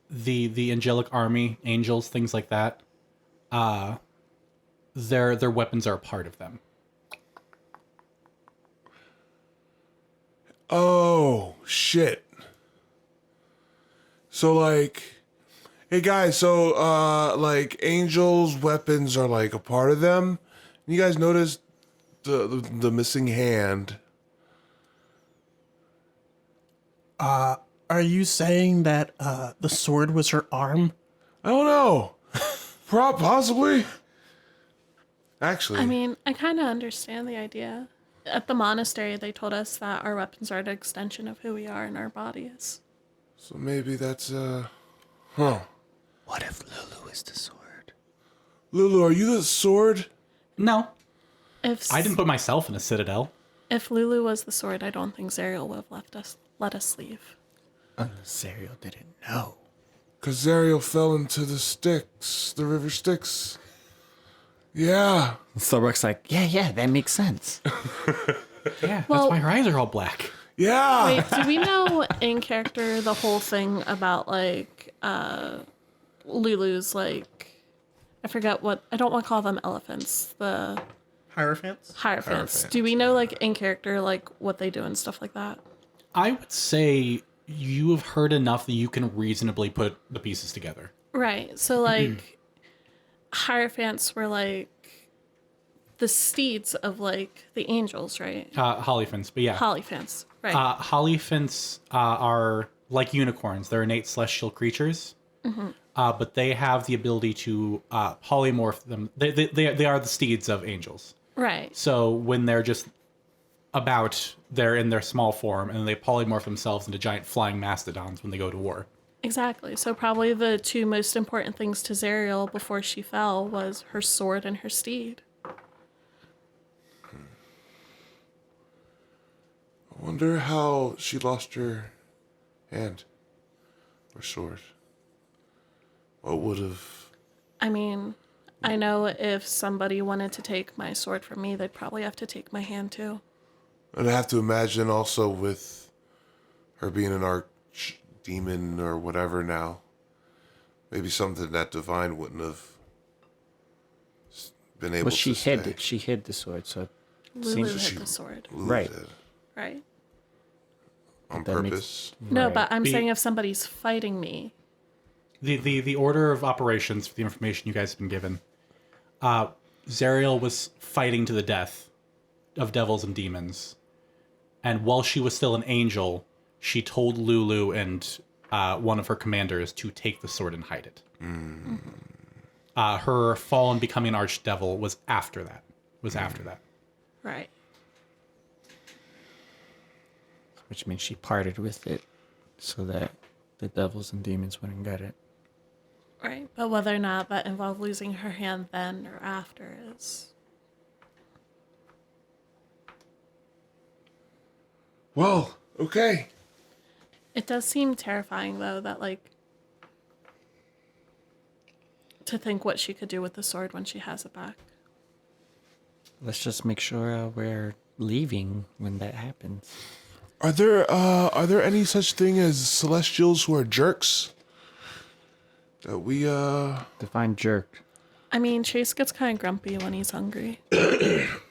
the angelic army, angels, things like that, their weapons are a part of them. Oh shit. So like, hey guys, so like angels' weapons are like a part of them. You guys noticed the missing hand? Are you saying that the sword was her arm? I don't know. Possibly. Actually, I mean, I kind of understand the idea. At the monastery, they told us that our weapons are an extension of who we are in our bodies. so maybe that's What if Lulu is the sword? Lulu, are you the sword? No, If I didn't put myself in a citadel. If Lulu was the sword, I don't think Zariel would have let us leave. Zariel didn't know. Cause Zariel fell into the Styx, the river Styx. Yeah. Starbuck's like, yeah, that makes sense. Yeah, Well- that's why her eyes are all black. Yeah. Wait, do we know in character the whole thing about like Lulu's like I forget what I don't want to call them elephants, the Hierophants? hierophants. Do we know like in character like what they do and stuff like that? I would say you have heard enough that you can reasonably put the pieces together. Right. So like hierophants were like the steeds of like the angels, right? Hollyphants, but yeah. Polyphants. Right. Hollyphants are like unicorns. They're innate celestial creatures, but they have the ability to polymorph them. They are the steeds of angels. right. So when they're just they're in their small form, and they polymorph themselves into giant flying mastodons when they go to war. Exactly. So probably the two most important things to Zariel before she fell was her sword and her steed. Wonder how she lost her hand or sword. What would have... I mean, I know if somebody wanted to take my sword from me, they'd probably have to take my hand too. And I have to imagine also with her being an archdemon or whatever now, maybe something that divine wouldn't have been able Well, to she hid stay. it. She hid the sword, so it Lulu seems hid the sword, Lose Right. it right? on That makes- purpose. No, Right. but I'm Be- saying if somebody's fighting me, The order of operations for the information you guys have been given. Zariel was fighting to the death of devils and demons. And while she was still an angel, she told Lulu and one of her commanders to take the sword and hide it. Her fall and becoming an archdevil was after that. right? which means she parted with it so that the devils and demons wouldn't get it. Right. But whether or not that involved losing her hand then or after is. Well, okay. It does seem terrifying, though, that, like, to think what she could do with the sword when she has it back. Let's just make sure we're leaving when that happens. Are there any such thing as celestials who are jerks? That we Define jerk. I mean, Chase gets kind of grumpy when he's hungry.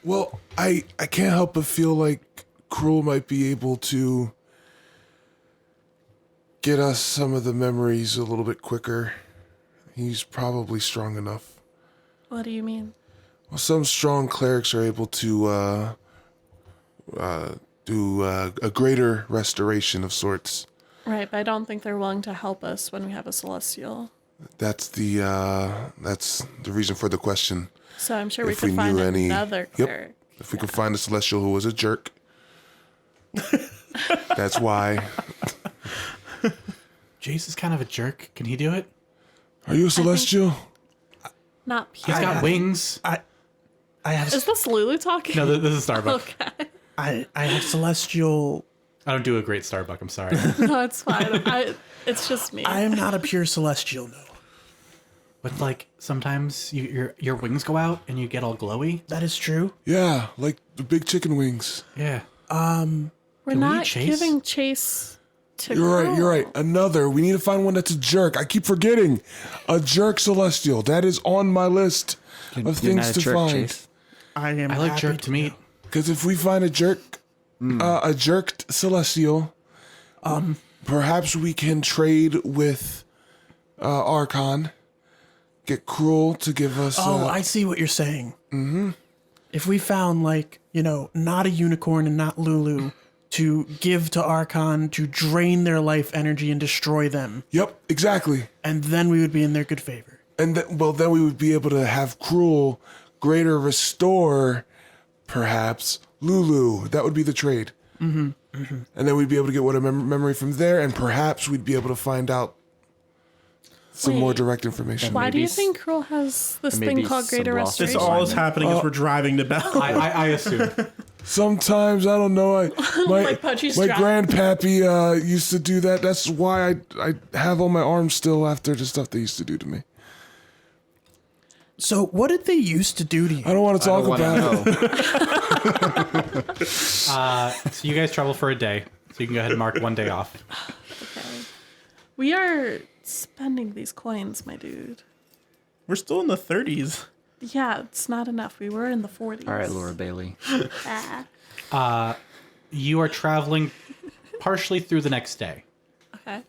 Well, I can't help but feel like Cruel might be able to get us some of the memories a little bit quicker. He's probably strong enough. What do you mean? Well, some strong clerics are able to do a greater restoration of sorts. Right, but I don't think they're willing to help us when we have a celestial. That's the reason for the question. So I'm sure we If we could find knew any- another Yep. cleric. If we could find a celestial who was a jerk, that's why. Jace is kind of a jerk. Can he do it? Are you a celestial? Not He's pure. got wings. I have Is this Lulu talking? No, this is Starbuck. Okay. I have celestial. I don't do a great Starbuck. I'm sorry. No, it's fine. It's just me. I am not a pure celestial, no. But like sometimes your wings go out and you get all glowy. That is true. Yeah, like the big chicken wings. Yeah. We're we not chase? giving Chase to You're right. Another. We need to find one that's a jerk. I keep forgetting. A jerk celestial. That is on my list of You're things not a to jerk, find. Chase. I am. I like happy jerk to meat. Because if we find a jerk, a jerked celestial, perhaps we can trade with Arkhan. Get Cruel to give us. Oh, I see what you're saying. Mm-hmm. If we found, like, not a unicorn and not Lulu to give to Arkhan to drain their life energy and destroy them, Yep, exactly. and then we would be in their good favor. And then we would be able to have Cruel greater restore, perhaps, Lulu. That would be the trade. Mm-hmm. Mm-hmm. And then we'd be able to get what a memory from there, and perhaps we'd be able to find out some more Wait. direct information. Why do you Maybe think Cruel has this maybe thing called some Greater lost This Restoration? all is happening as we're driving to Bell. I assume. Sometimes, I don't know, my Like Pudgy's my drop. grandpappy used to do that. That's why I have on my arms still after the stuff they used to do to me. So what did they used to do to you? I don't want to talk about it. So you guys travel for a day. So you can go ahead and mark one day off. Okay. We are spending these coins, my dude. We're still in the 30s. Yeah, it's not enough. We were in the 40s. All right, Laura Bailey. Ah, You are traveling partially through the next day. okay.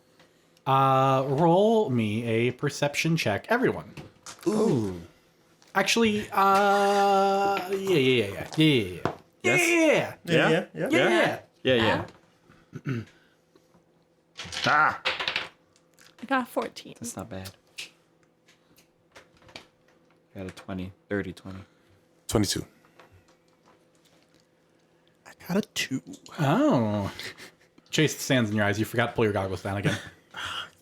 Roll me a perception check, everyone. Ooh. Actually, yeah. Yes? Yeah. Yeah. Yeah. Ah! I got 14. That's not bad. Got a 20. 30, 20. 22. I got a 2. Oh. Chase the sands in your eyes. You forgot to pull your goggles down again.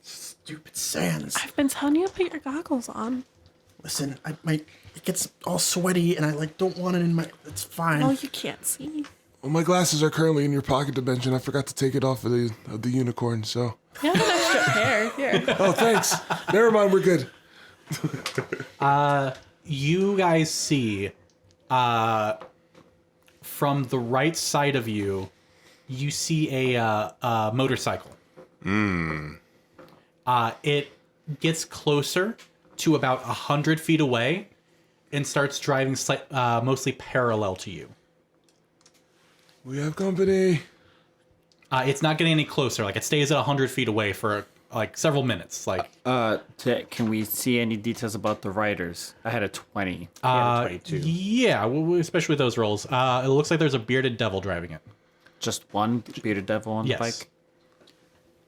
Stupid sands. I've been telling you to put your goggles on. Listen, it gets all sweaty and I don't want it in my. It's fine. Oh, you can't see. Well, my glasses are currently in your pocket dimension. I forgot to take it off of the unicorn, so. You have an extra pair here. Oh, thanks. Never mind, we're good. You guys see, from the right side of you, you see a motorcycle. It gets closer to about 100 feet away and starts driving mostly parallel to you. We have company. It's not getting any closer. Like, it stays at 100 feet away for like several minutes. Like, Can we see any details about the riders? I had a 20. He had a 22. yeah, especially with those rolls. It looks like there's a bearded devil driving it. Just one bearded devil on Yes. the bike?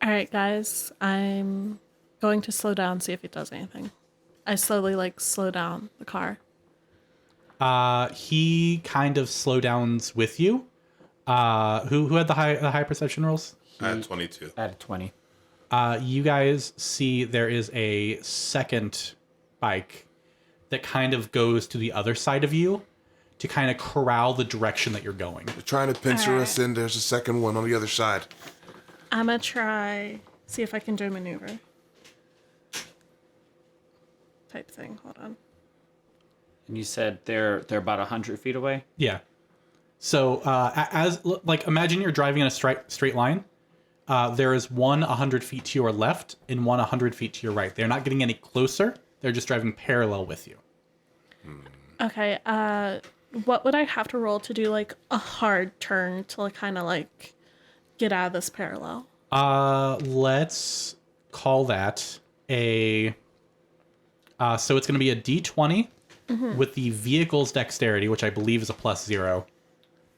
All right, guys. I'm going to slow down, see if it does anything. I slowly slow down the car. He kind of slow downs with you. Who had the high perception rolls? I had 22. I had a 20. You guys see there is a second bike that kind of goes to the other side of you to kind of corral the direction that you're going. They're trying to pincer us in. There's a second one on the other side. I'm going to try, see if I can do a maneuver. Type thing. Hold on. And you said they're about 100 feet away? Yeah. So imagine you're driving in a straight line. There is one 100 feet to your left and one 100 feet to your right. They're not getting any closer. They're just driving parallel with you. Okay. What would I have to roll to do a hard turn to kind of get out of this parallel? Let's call that a. So it's going to be a D20 with the vehicle's dexterity, which I believe is a +0.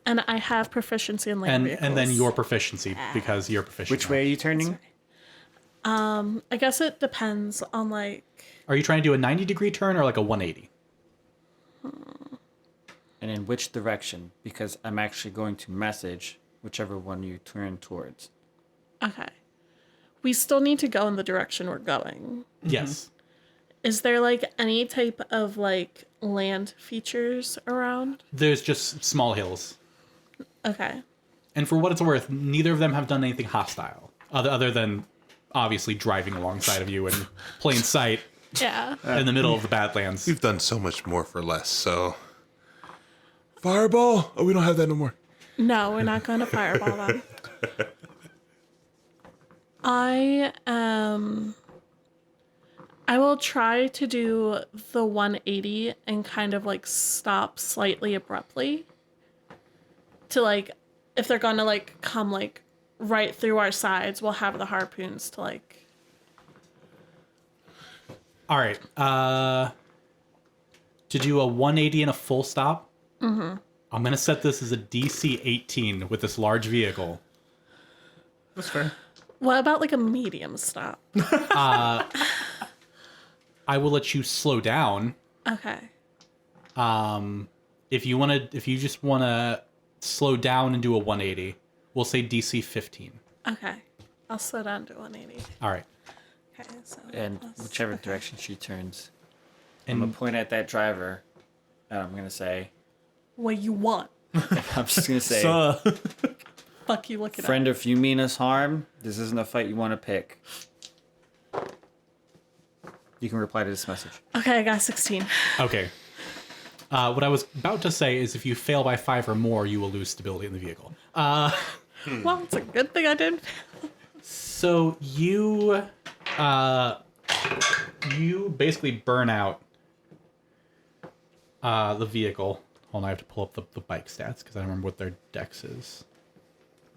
And I have proficiency in land vehicles. And then your proficiency, because you're proficient. Which way are you turning? I guess it depends on Are you trying to do a 90-degree turn or a 180? And in which direction? Because I'm actually going to message whichever one you turn towards. Okay. We still need to go in the direction we're going. Yes. Is there any type of land features around? There's just small hills. Okay. And for what it's worth, neither of them have done anything hostile, other than obviously driving alongside of you in plain sight Yeah. in the middle of the badlands. We've done so much more for less, so. Fireball? Oh, we don't have that no more. No, we're not going to fireball them. I will try to do the 180 and kind of stop slightly abruptly to if they're going to come right through our sides, we'll have the harpoons to All right. To do a 180 and a full stop, I'm going to set this as a DC 18 with this large vehicle. That's fair. What about a medium stop? I will let you slow down. Okay. If you just want to slow down and do a 180, we'll say DC 15. Okay. I'll slow down to 180. All right. Okay. So And plus- whichever okay. direction she turns. And I'm going to point at that driver. And I'm going to say... What you want? I'm just going to say... Fuck you looking Friend, if you mean us harm, this isn't a fight you want to pick. You can reply to this message. at? Okay, I got 16. okay. What I was about to say is if you fail by 5 or more, you will lose stability in the vehicle. Well, it's a good thing I did. So you basically burn out the vehicle. Hold on, I have to pull up the bike stats because I don't remember what their dex is.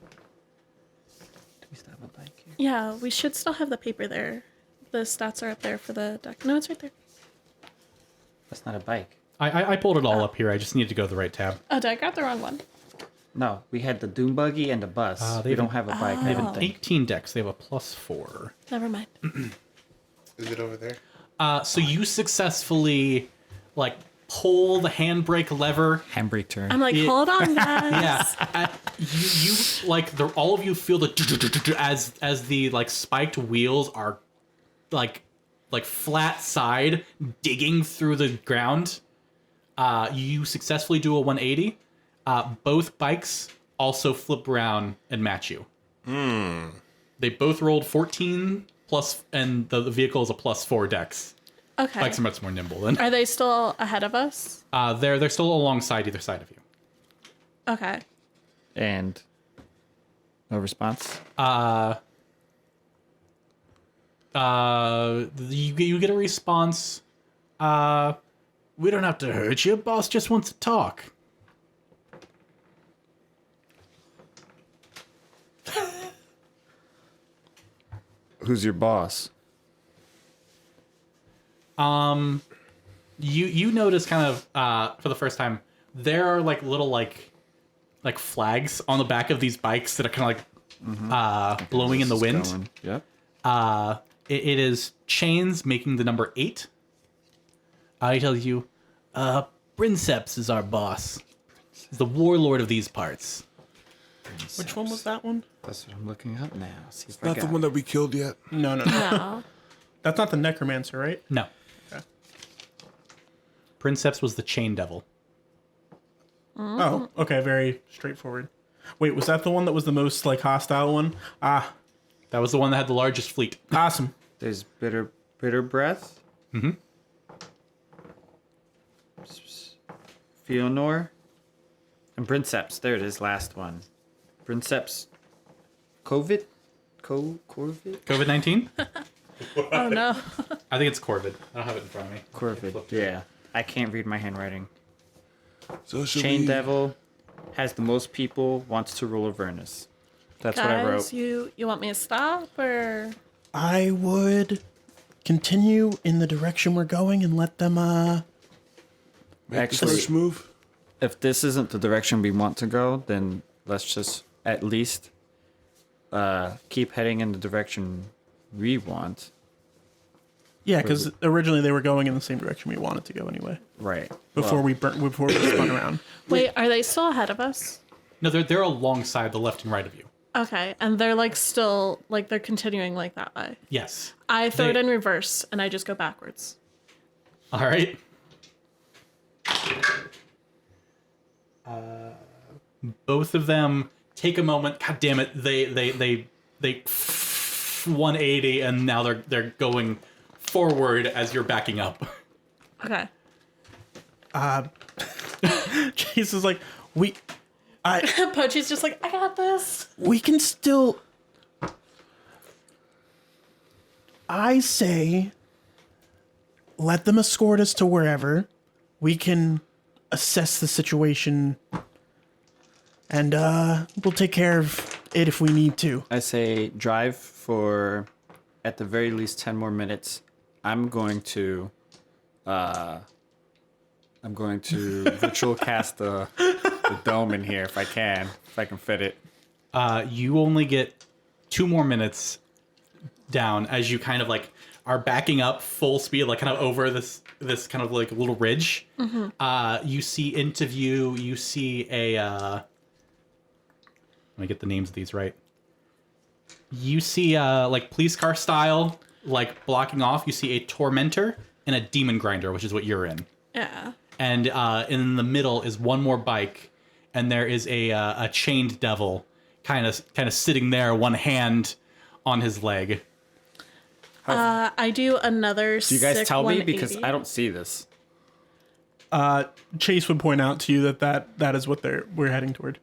Do we still have a bike here? Yeah, we should still have the paper there. The stats are up there for the deck. No, it's right there. That's not a bike. I pulled it all up here. I just needed to go to the right tab. Oh, did I grab the wrong one? No, we had the Doom Buggy and the bus. they We don't have have a bike, I They have don't an think. 18 dex. They have a +4. Never mind. Is it over there? So you successfully pull the handbrake lever. Handbrake turn. I'm hold on, guys. Yeah, you all of you feel the as the spiked wheels are flat side digging through the ground. You successfully do a 180. Both bikes also flip around and match you. They both rolled 14 plus, and the vehicle is a +4 dex. Okay. Bikes are much more nimble than. Are they still ahead of us? They're still alongside either side of you. Okay. And no response. You get a response. We don't have to hurt you. Boss just wants to talk. Who's your boss? You notice kind of for the first time there are like little like flags on the back of these bikes that are kind of like blowing in the wind. Going. Yep. It is chains making the number 8. He tells you, Princeps is our boss. He's the warlord of these parts. Which one was that one? That's what I'm looking up now. See if Not the one that we killed yet. No. No. That's not the necromancer, right? No. Okay. Princeps was the chain devil. Oh, okay, very straightforward. Wait, was that the one that was the most like hostile one? Ah, That was the one that had the largest fleet. awesome. There's bitter breath. Mm-hmm. Fionor. And Princeps. There it is, last one. Princeps. Corvid? Corvid? COVID-19? Oh no. I think it's Corvid. I don't have it in front of me. Corvid. Yeah. I can't read my handwriting. So should Chain we... Devil has the most people, wants to rule Avernus. That's what I wrote. Guys, you want me to stop or? I would continue in the direction we're going and let them make the Actually- first move? If this isn't the direction we want to go, then let's just at least keep heading in the direction we want. Yeah, because originally they were going in the same direction we wanted to go anyway. Right. Before we spun around. Wait, are they still ahead of us? No, they're alongside the left and right of you. Okay, and they're like still like they're continuing like that way. Yes. I throw it They- in reverse and I just go backwards. All right. Both of them take a moment. God damn it! They 180, and now they're going forward as you're backing up. Okay. Chase is like, we Pochi's just like, I got this. can still. I say, let them escort us to wherever. We can assess the situation, and we'll take care of it if we need to. I say drive for at the very least 10 more minutes. I'm going to ritual cast the dome in here if I can fit it. You only get 2 more minutes down as you kind of like are backing up full speed, like kind of over this kind of like little ridge. You see into view. You see a. Let me get the names of these right. You see like police car style, like blocking off. You see a tormentor and a demon grinder, which is what you're in. Yeah. And in the middle is one more bike, and there is a chained devil, kind of sitting there, one hand on his leg. I do another. Do you guys sick tell me 180. because I don't see this? Chase would point out to you that is what we're heading toward.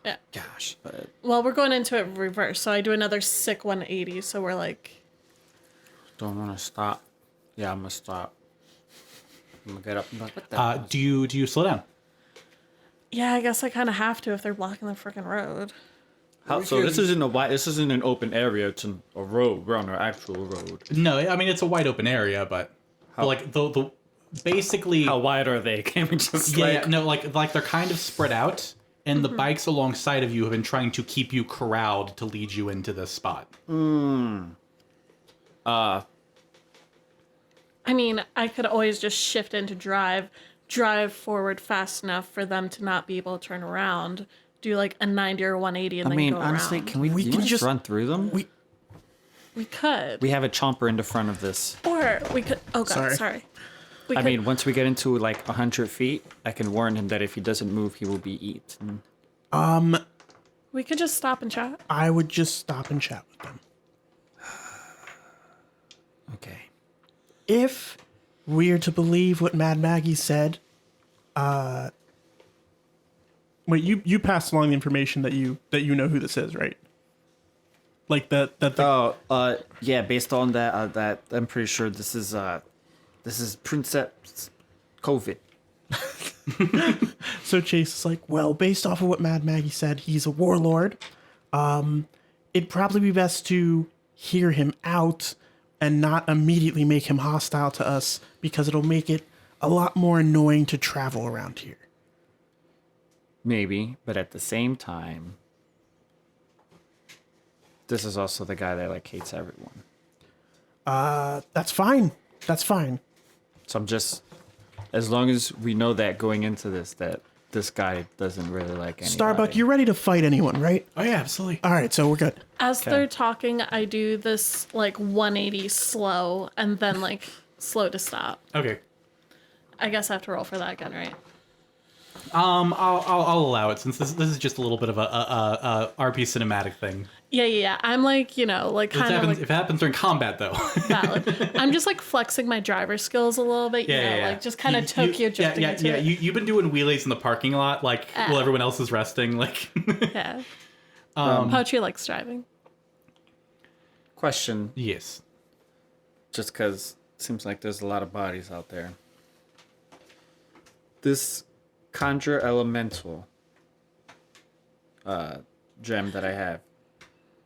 Yeah. Gosh, Well, we're going into it reverse, so I do another sick 180. So we're like, don't want to stop. Yeah, I'm gonna stop. I'm gonna get up. I'm like, what the Do you slow down? yeah, I guess I kind of have to if they're blocking the freaking road. How, so this isn't an open area. It's a road. We're on an actual road. No, I mean it's a wide open area, but like the basically How wide are they? Can we just like they're kind of spread out, and the bikes alongside of you have been trying to keep you corralled to lead you into this spot. I mean, I could always just shift into drive forward fast enough for them to not be able to turn around, do like a 90 or 180 and I then mean, go honestly, around. can we can just just- run through them? We could. We have a chomper in the front of this. Or we could. Oh, God, Sorry. sorry. I mean, once we get into like 100 feet, I can warn him that if he doesn't move, he will be eaten. We could just stop and chat. I would just stop and chat with them. Okay. If we're to believe what Mad Maggie said, wait, you passed along the information that you know who this is, right? Like the Yeah, based on that I'm pretty sure this is Princess COVID. So Chase is like, well, based off of what Mad Maggie said, he's a warlord. It'd probably be best to hear him out and not immediately make him hostile to us because it'll make it a lot more annoying to travel around here. Maybe, but at the same time, this is also the guy that like hates everyone. That's fine. That's fine. So I'm just, as long as we know that going into this, that this guy doesn't really like anybody. Starbuck, you're ready to fight anyone, right? Oh yeah, absolutely. All right, so we're good. As they're talking, I do this like 180 slow and then like slow to stop. Okay. I guess I have to roll for that again, right? I'll allow it since this is just a little bit of a RP cinematic thing. Yeah. I'm like, like kind of like If it happens during combat, though. valid. I'm just like flexing my driver skills a little bit, Yeah. like just kind of Tokyo drifting into it. You've been doing wheelies in the parking lot, like while everyone else is resting, like. Yeah. Poetry likes driving. Question, Yes. just because it seems like there's a lot of bodies out there. This conjure elemental gem that I have,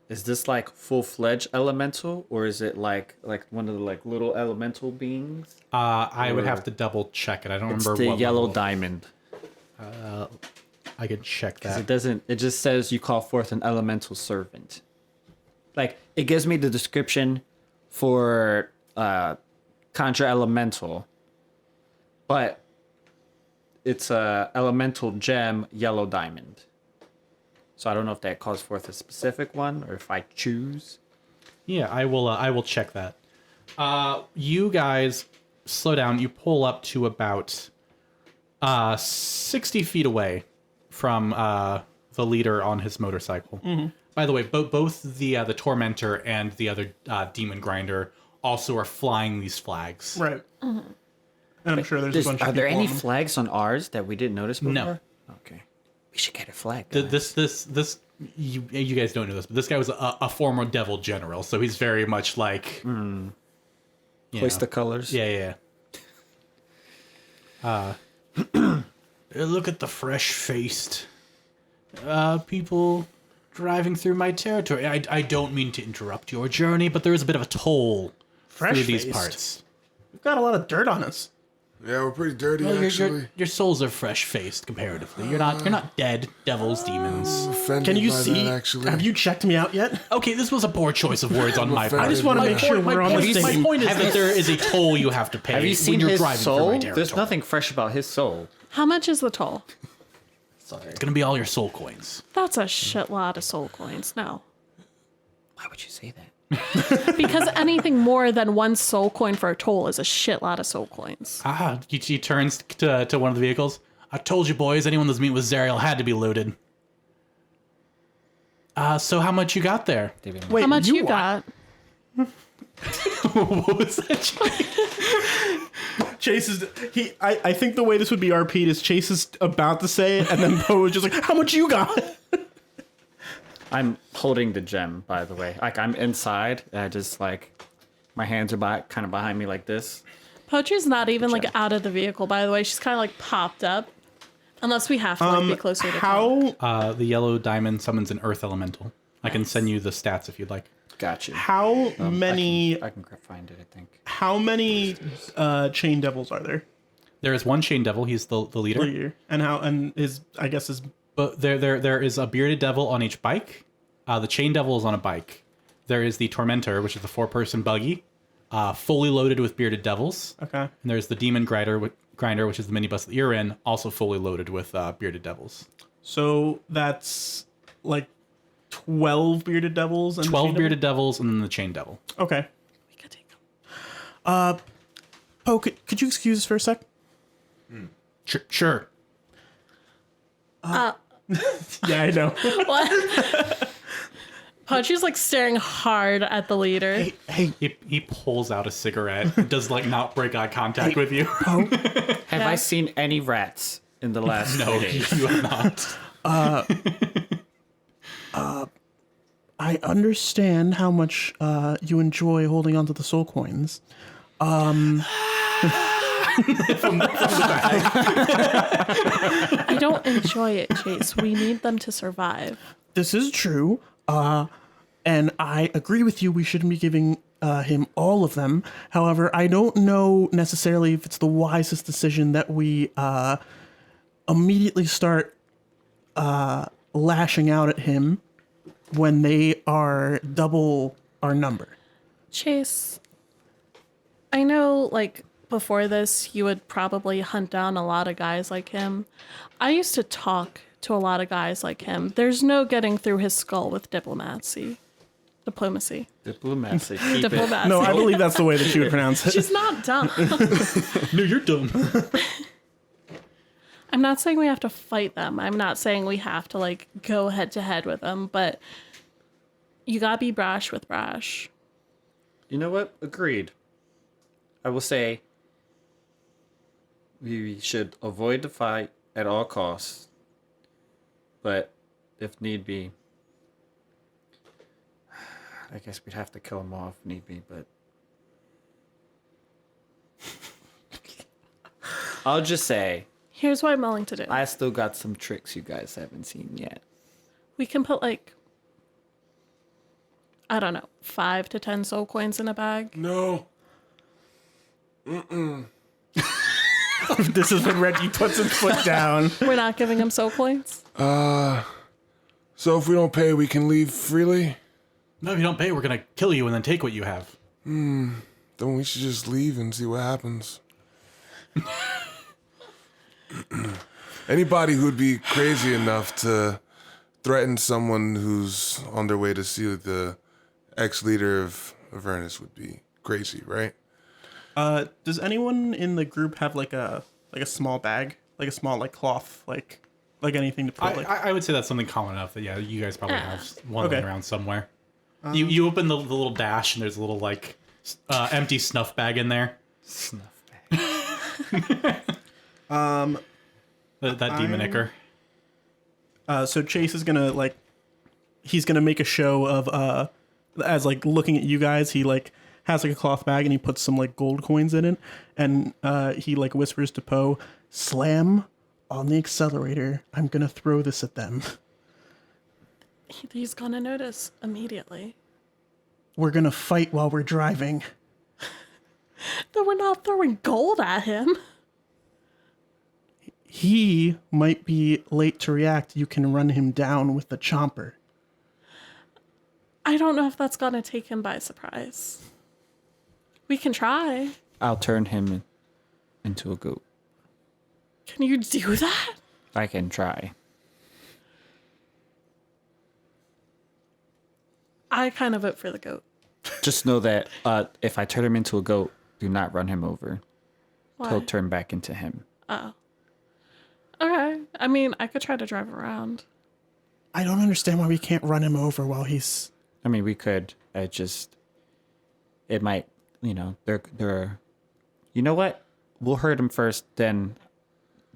is this like full-fledged elemental, or is it like one of the like little elemental beings? I would have to double check it. I don't It's remember the what yellow level. diamond. I could check It that. doesn't. It just says you call forth an elemental servant. Like it gives me the description for conjure elemental, but it's a elemental gem, yellow diamond. So I don't know if that calls forth a specific one or if I choose. Yeah, I will. I will check that. You guys slow down. You pull up to about 60 feet away from the leader on his motorcycle. Mm-hmm. By the way, both the tormentor and the other demon grinder also are flying these flags. Right. And I'm sure there's a bunch of Are there people any on them. flags on ours that we didn't notice before? No. Okay. We should get a flag. This you guys don't know this, but this guy was a former devil general, so he's very much like you Place know. the colors. Yeah. Look at the fresh-faced people driving through my territory. I don't mean to interrupt your journey, but there is a bit of a toll through these Fresh-faced? parts. We've got a lot of dirt on us. Yeah, we're pretty dirty, Well, actually. your souls are fresh-faced comparatively. You're not dead devils, demons. Offended Can you by see? That, actually. Have you checked me out yet? Okay, this was a poor choice of words on my part. I just want to make sure we're on the My same. point is that there is a toll you have to pay Have you when seen you're his driving through soul? my territory. There's nothing fresh about his soul. How much is the toll? Sorry. It's gonna be all your soul coins. That's a shit lot of soul coins. No. Why would you say that? Because anything more than one soul coin for a toll is a shit lot of soul coins. He turns to one of the vehicles. I told you, boys, anyone that's meeting with Zariel had to be looted. So how much you got there? Wait, How much you what? got? What was that? Chase is I think the way this would be RP'd is Chase is about to say it, and then Poe is just like, "How much you got?" I'm holding the gem, by the way. Like I'm inside. And I just like my hands are kind of behind me like this. Poetry's not even like out of the vehicle, by the way. She's kind of like popped up. Unless we have to like, be closer to town. How The yellow diamond summons an earth elemental. I can send you the stats if you'd like. Gotcha. how many I can find it. I think. how many chain devils are there? There is one chain devil. He's the leader. Here? And his I guess his But there is a bearded devil on each bike. The chain devil is on a bike. There is the tormentor, which is the 4-person buggy, fully loaded with bearded devils. okay. And there's the demon grinder, which is the minibus that you're in, also fully loaded with bearded devils. So that's like 12 bearded devils and 12 chain bearded devils and then the chain devil. devil? Okay. We could take them. Poe, could you excuse us for a sec? Sure. Yeah, I know. What? Poetry's like staring hard at the leader. Hey, He pulls out a cigarette, does like not break eye contact with you. Poe. Have I seen any rats in the last No, 3 days? you have not. I understand how much you enjoy holding onto the soul coins. I don't enjoy it, Chase. We need them to survive. This is true. And I agree with you. We shouldn't be giving him all of them. However, I don't know necessarily if it's the wisest decision that we immediately start lashing out at him when they are double our number. Chase, I know, like, before this, you would probably hunt down a lot of guys like him. I used to talk to a lot of guys like him. There's no getting through his skull with diplomacy. Diplomacy. Keep Diplomacy. No, I believe that's the way that she would pronounce it. She's not dumb. No, you're dumb. I'm not saying we have to fight them. I'm not saying we have to, like, go head to head with them, but you gotta be brash with brash. You know what? Agreed. I will say we should avoid the fight at all costs. But if need be, I guess we'd have to kill him off if need be, but I'll just say Here's what I'm willing to do. I still got some tricks you guys haven't seen yet. We can put, like, I don't know, 5 to 10 soul coins in a bag. No. This is when Reggie puts his foot down. We're not giving him soul coins. So if we don't pay, we can leave freely? No, if you don't pay, we're gonna kill you and then take what you have. Then we should just leave and see what happens. Anybody who'd be crazy enough to threaten someone who's on their way to see the ex-leader of Avernus would be crazy, right? Does anyone in the group have like a small bag, like a small like cloth, like anything to put? I would say that's something common enough that, yeah, you guys probably have one Okay. laying around somewhere. You open the little dash and there's a little, like, empty snuff bag in there. Snuff bag. That demon ichor. So Chase is gonna he's gonna make a show of as like looking at you guys. He like has like a cloth bag and he puts some like gold coins in it, and he like whispers to Poe, "Slam on the accelerator. I'm gonna throw this at them. He's gonna notice immediately. We're gonna fight while we're driving." Though we're not throwing gold at him. He might be late to react. You can run him down with the chomper. I don't know if that's gonna take him by surprise. We can try. I'll turn him into a goat. Can you do that? I can try. I kind of vote for the goat. Just know that if I turn him into a goat, do not run him over. Why? He'll turn back into him. Oh. Okay. I mean, I could try to drive around. I don't understand why we can't run him over while he's... I mean, we could. It might, they're. You know what? We'll hurt him first, then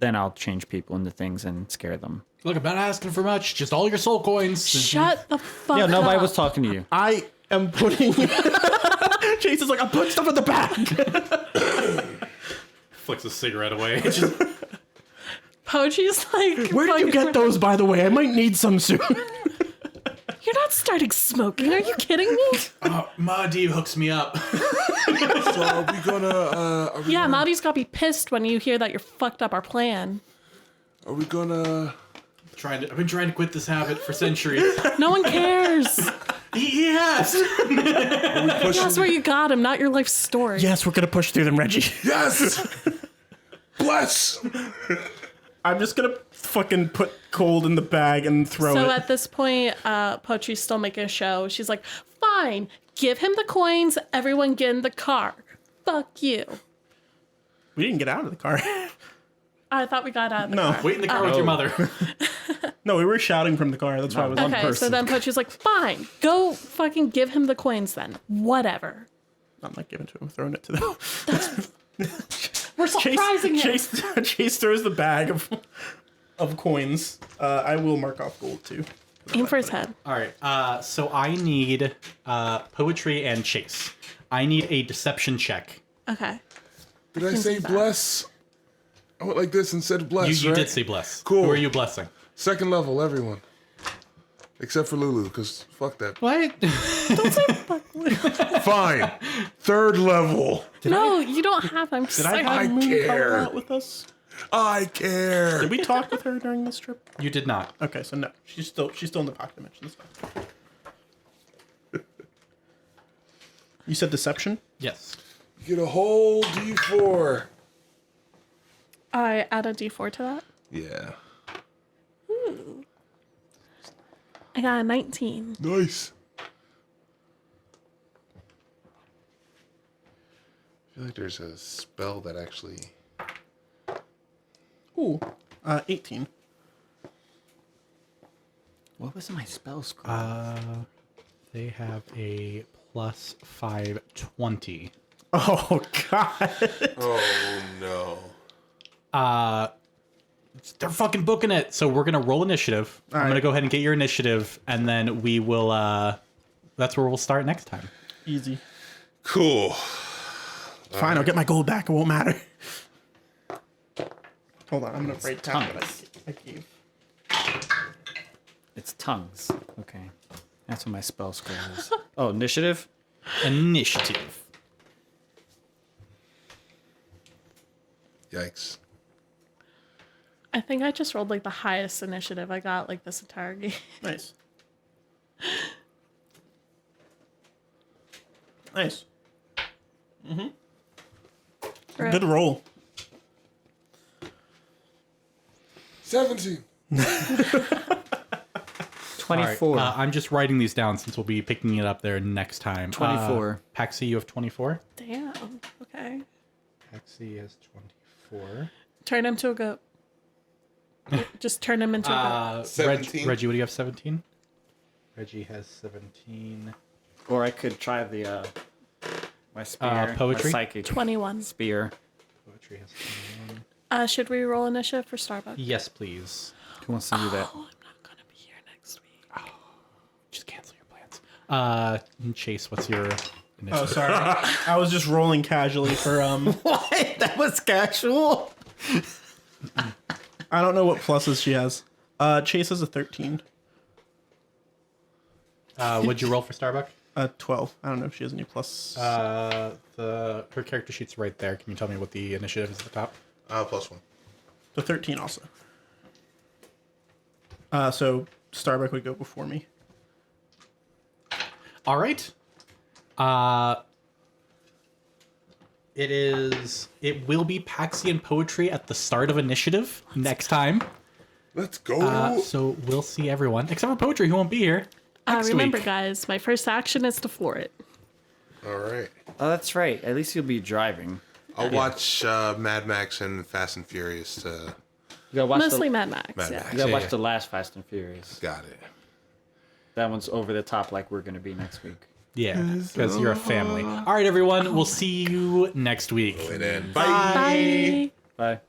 I'll change people into things and scare them. Look, I'm not asking for much. Just all your soul coins. Shut the fuck Yeah, up. nobody was talking to you. I am putting... Chase is like, I put stuff in the bag. Flicks a cigarette away. Poetry's like... Where did you get those, by the way? I might need some soon. You're not starting smoking. Are you kidding me? Ma D hooks me up. So are we gonna... Yeah, Maudie's gotta be pissed when you hear that you're fucked up our plan. Are we gonna... I've been trying to quit this habit for centuries. No one cares. He has. That's where you got him, not your life story. Yes, we're going to push through them, Reggie. Yes! Bless! I'm just going to fucking put gold in the bag and throw So it. at this point, Poetry's still making a show. She's like, fine, give him the coins, everyone get in the car. Fuck you. We didn't get out of the car. I thought we got out of the No. car. Wait in the car with your mother. No, we were shouting from the car. That's why I was on Okay, person. so then Poetry's like, fine, go fucking give him the coins then. Whatever. I'm not giving it to him, throwing it to them. We're surprising him. Chase throws the bag of coins. I will mark off gold too. Aim for his head. All right. So I need Poetry and Chase. I need a deception check. Okay. Did I can say do that. bless? I went like this and said bless, You right? did say bless. Cool. Who are you blessing? Second level, everyone. Except for Lulu, because fuck that. What? Fine. Third level. No, you don't have. I'm just Did I saying. have Moon care. Color out with us? I care. Did we talk with her during this trip? You did not. Okay, so no, she's still in the pocket dimension. That's fine. You said deception? Yes. Get a whole D4. I add a d4 to that. Yeah. I got a 19. Nice. I feel like there's a spell that actually... Ooh, 18. What was my spell scroll? They have a plus 5, 20. Oh God! Oh, no. They're fucking booking it. So we're gonna roll initiative. I'm right. gonna go ahead and get your initiative, and then we will. That's where we'll start next time. Easy. Cool. Fine, I'll get my gold back. It won't matter. Hold on, I'm gonna write down what tongues. I gave. It's tongues. Okay. That's what my spell scroll is. Oh, initiative? Initiative. Yikes. I think I just rolled like the highest initiative I got like this entire game. Nice. Nice. Right. Good roll. 17. 24. All right, I'm just writing these down since we'll be picking it up there next time. 24. Paxi, you have 24. Damn. Okay. Paxi has 24. Turn him to a goat. Just turn him into a goat. 17. Reggie, what do you have? 17. Reggie has 17. Or I could try the my spear. Poetry? My psychic 21. spear. Poetry has 21. Should we roll initiative for Starbuck? Yes, please. Who wants to do that? Oh, I'm not gonna be here next week. Just cancel your plans. Chase, what's your initiative? Oh, sorry. I was just rolling casually for What? That was casual? I don't know what pluses she has. Chase has a 13. What'd you roll for Starbuck? 12. I don't know if she has any plus. Her character sheet's right there. Can you tell me what the initiative is at the top? +1. The 13 also. So Starbuck would go before me. All right. It will be Paxi and Poetry at the start of initiative next time. Let's go. So we'll see everyone, except for Poetry, who won't be here next Remember, week. guys, my first action is to floor it. All right. Oh, that's right. At least you'll be driving. I'll watch Mad Max and Fast and Furious to... You gotta watch Mostly the, Mad Max. Mad Yeah. Max. you gotta Yeah, watch yeah. the last Fast and Furious. Got it. That one's over the top, like we're gonna be next week. Yeah, because you're a family. All right, everyone. We'll see you next week. And then, Bye. Bye.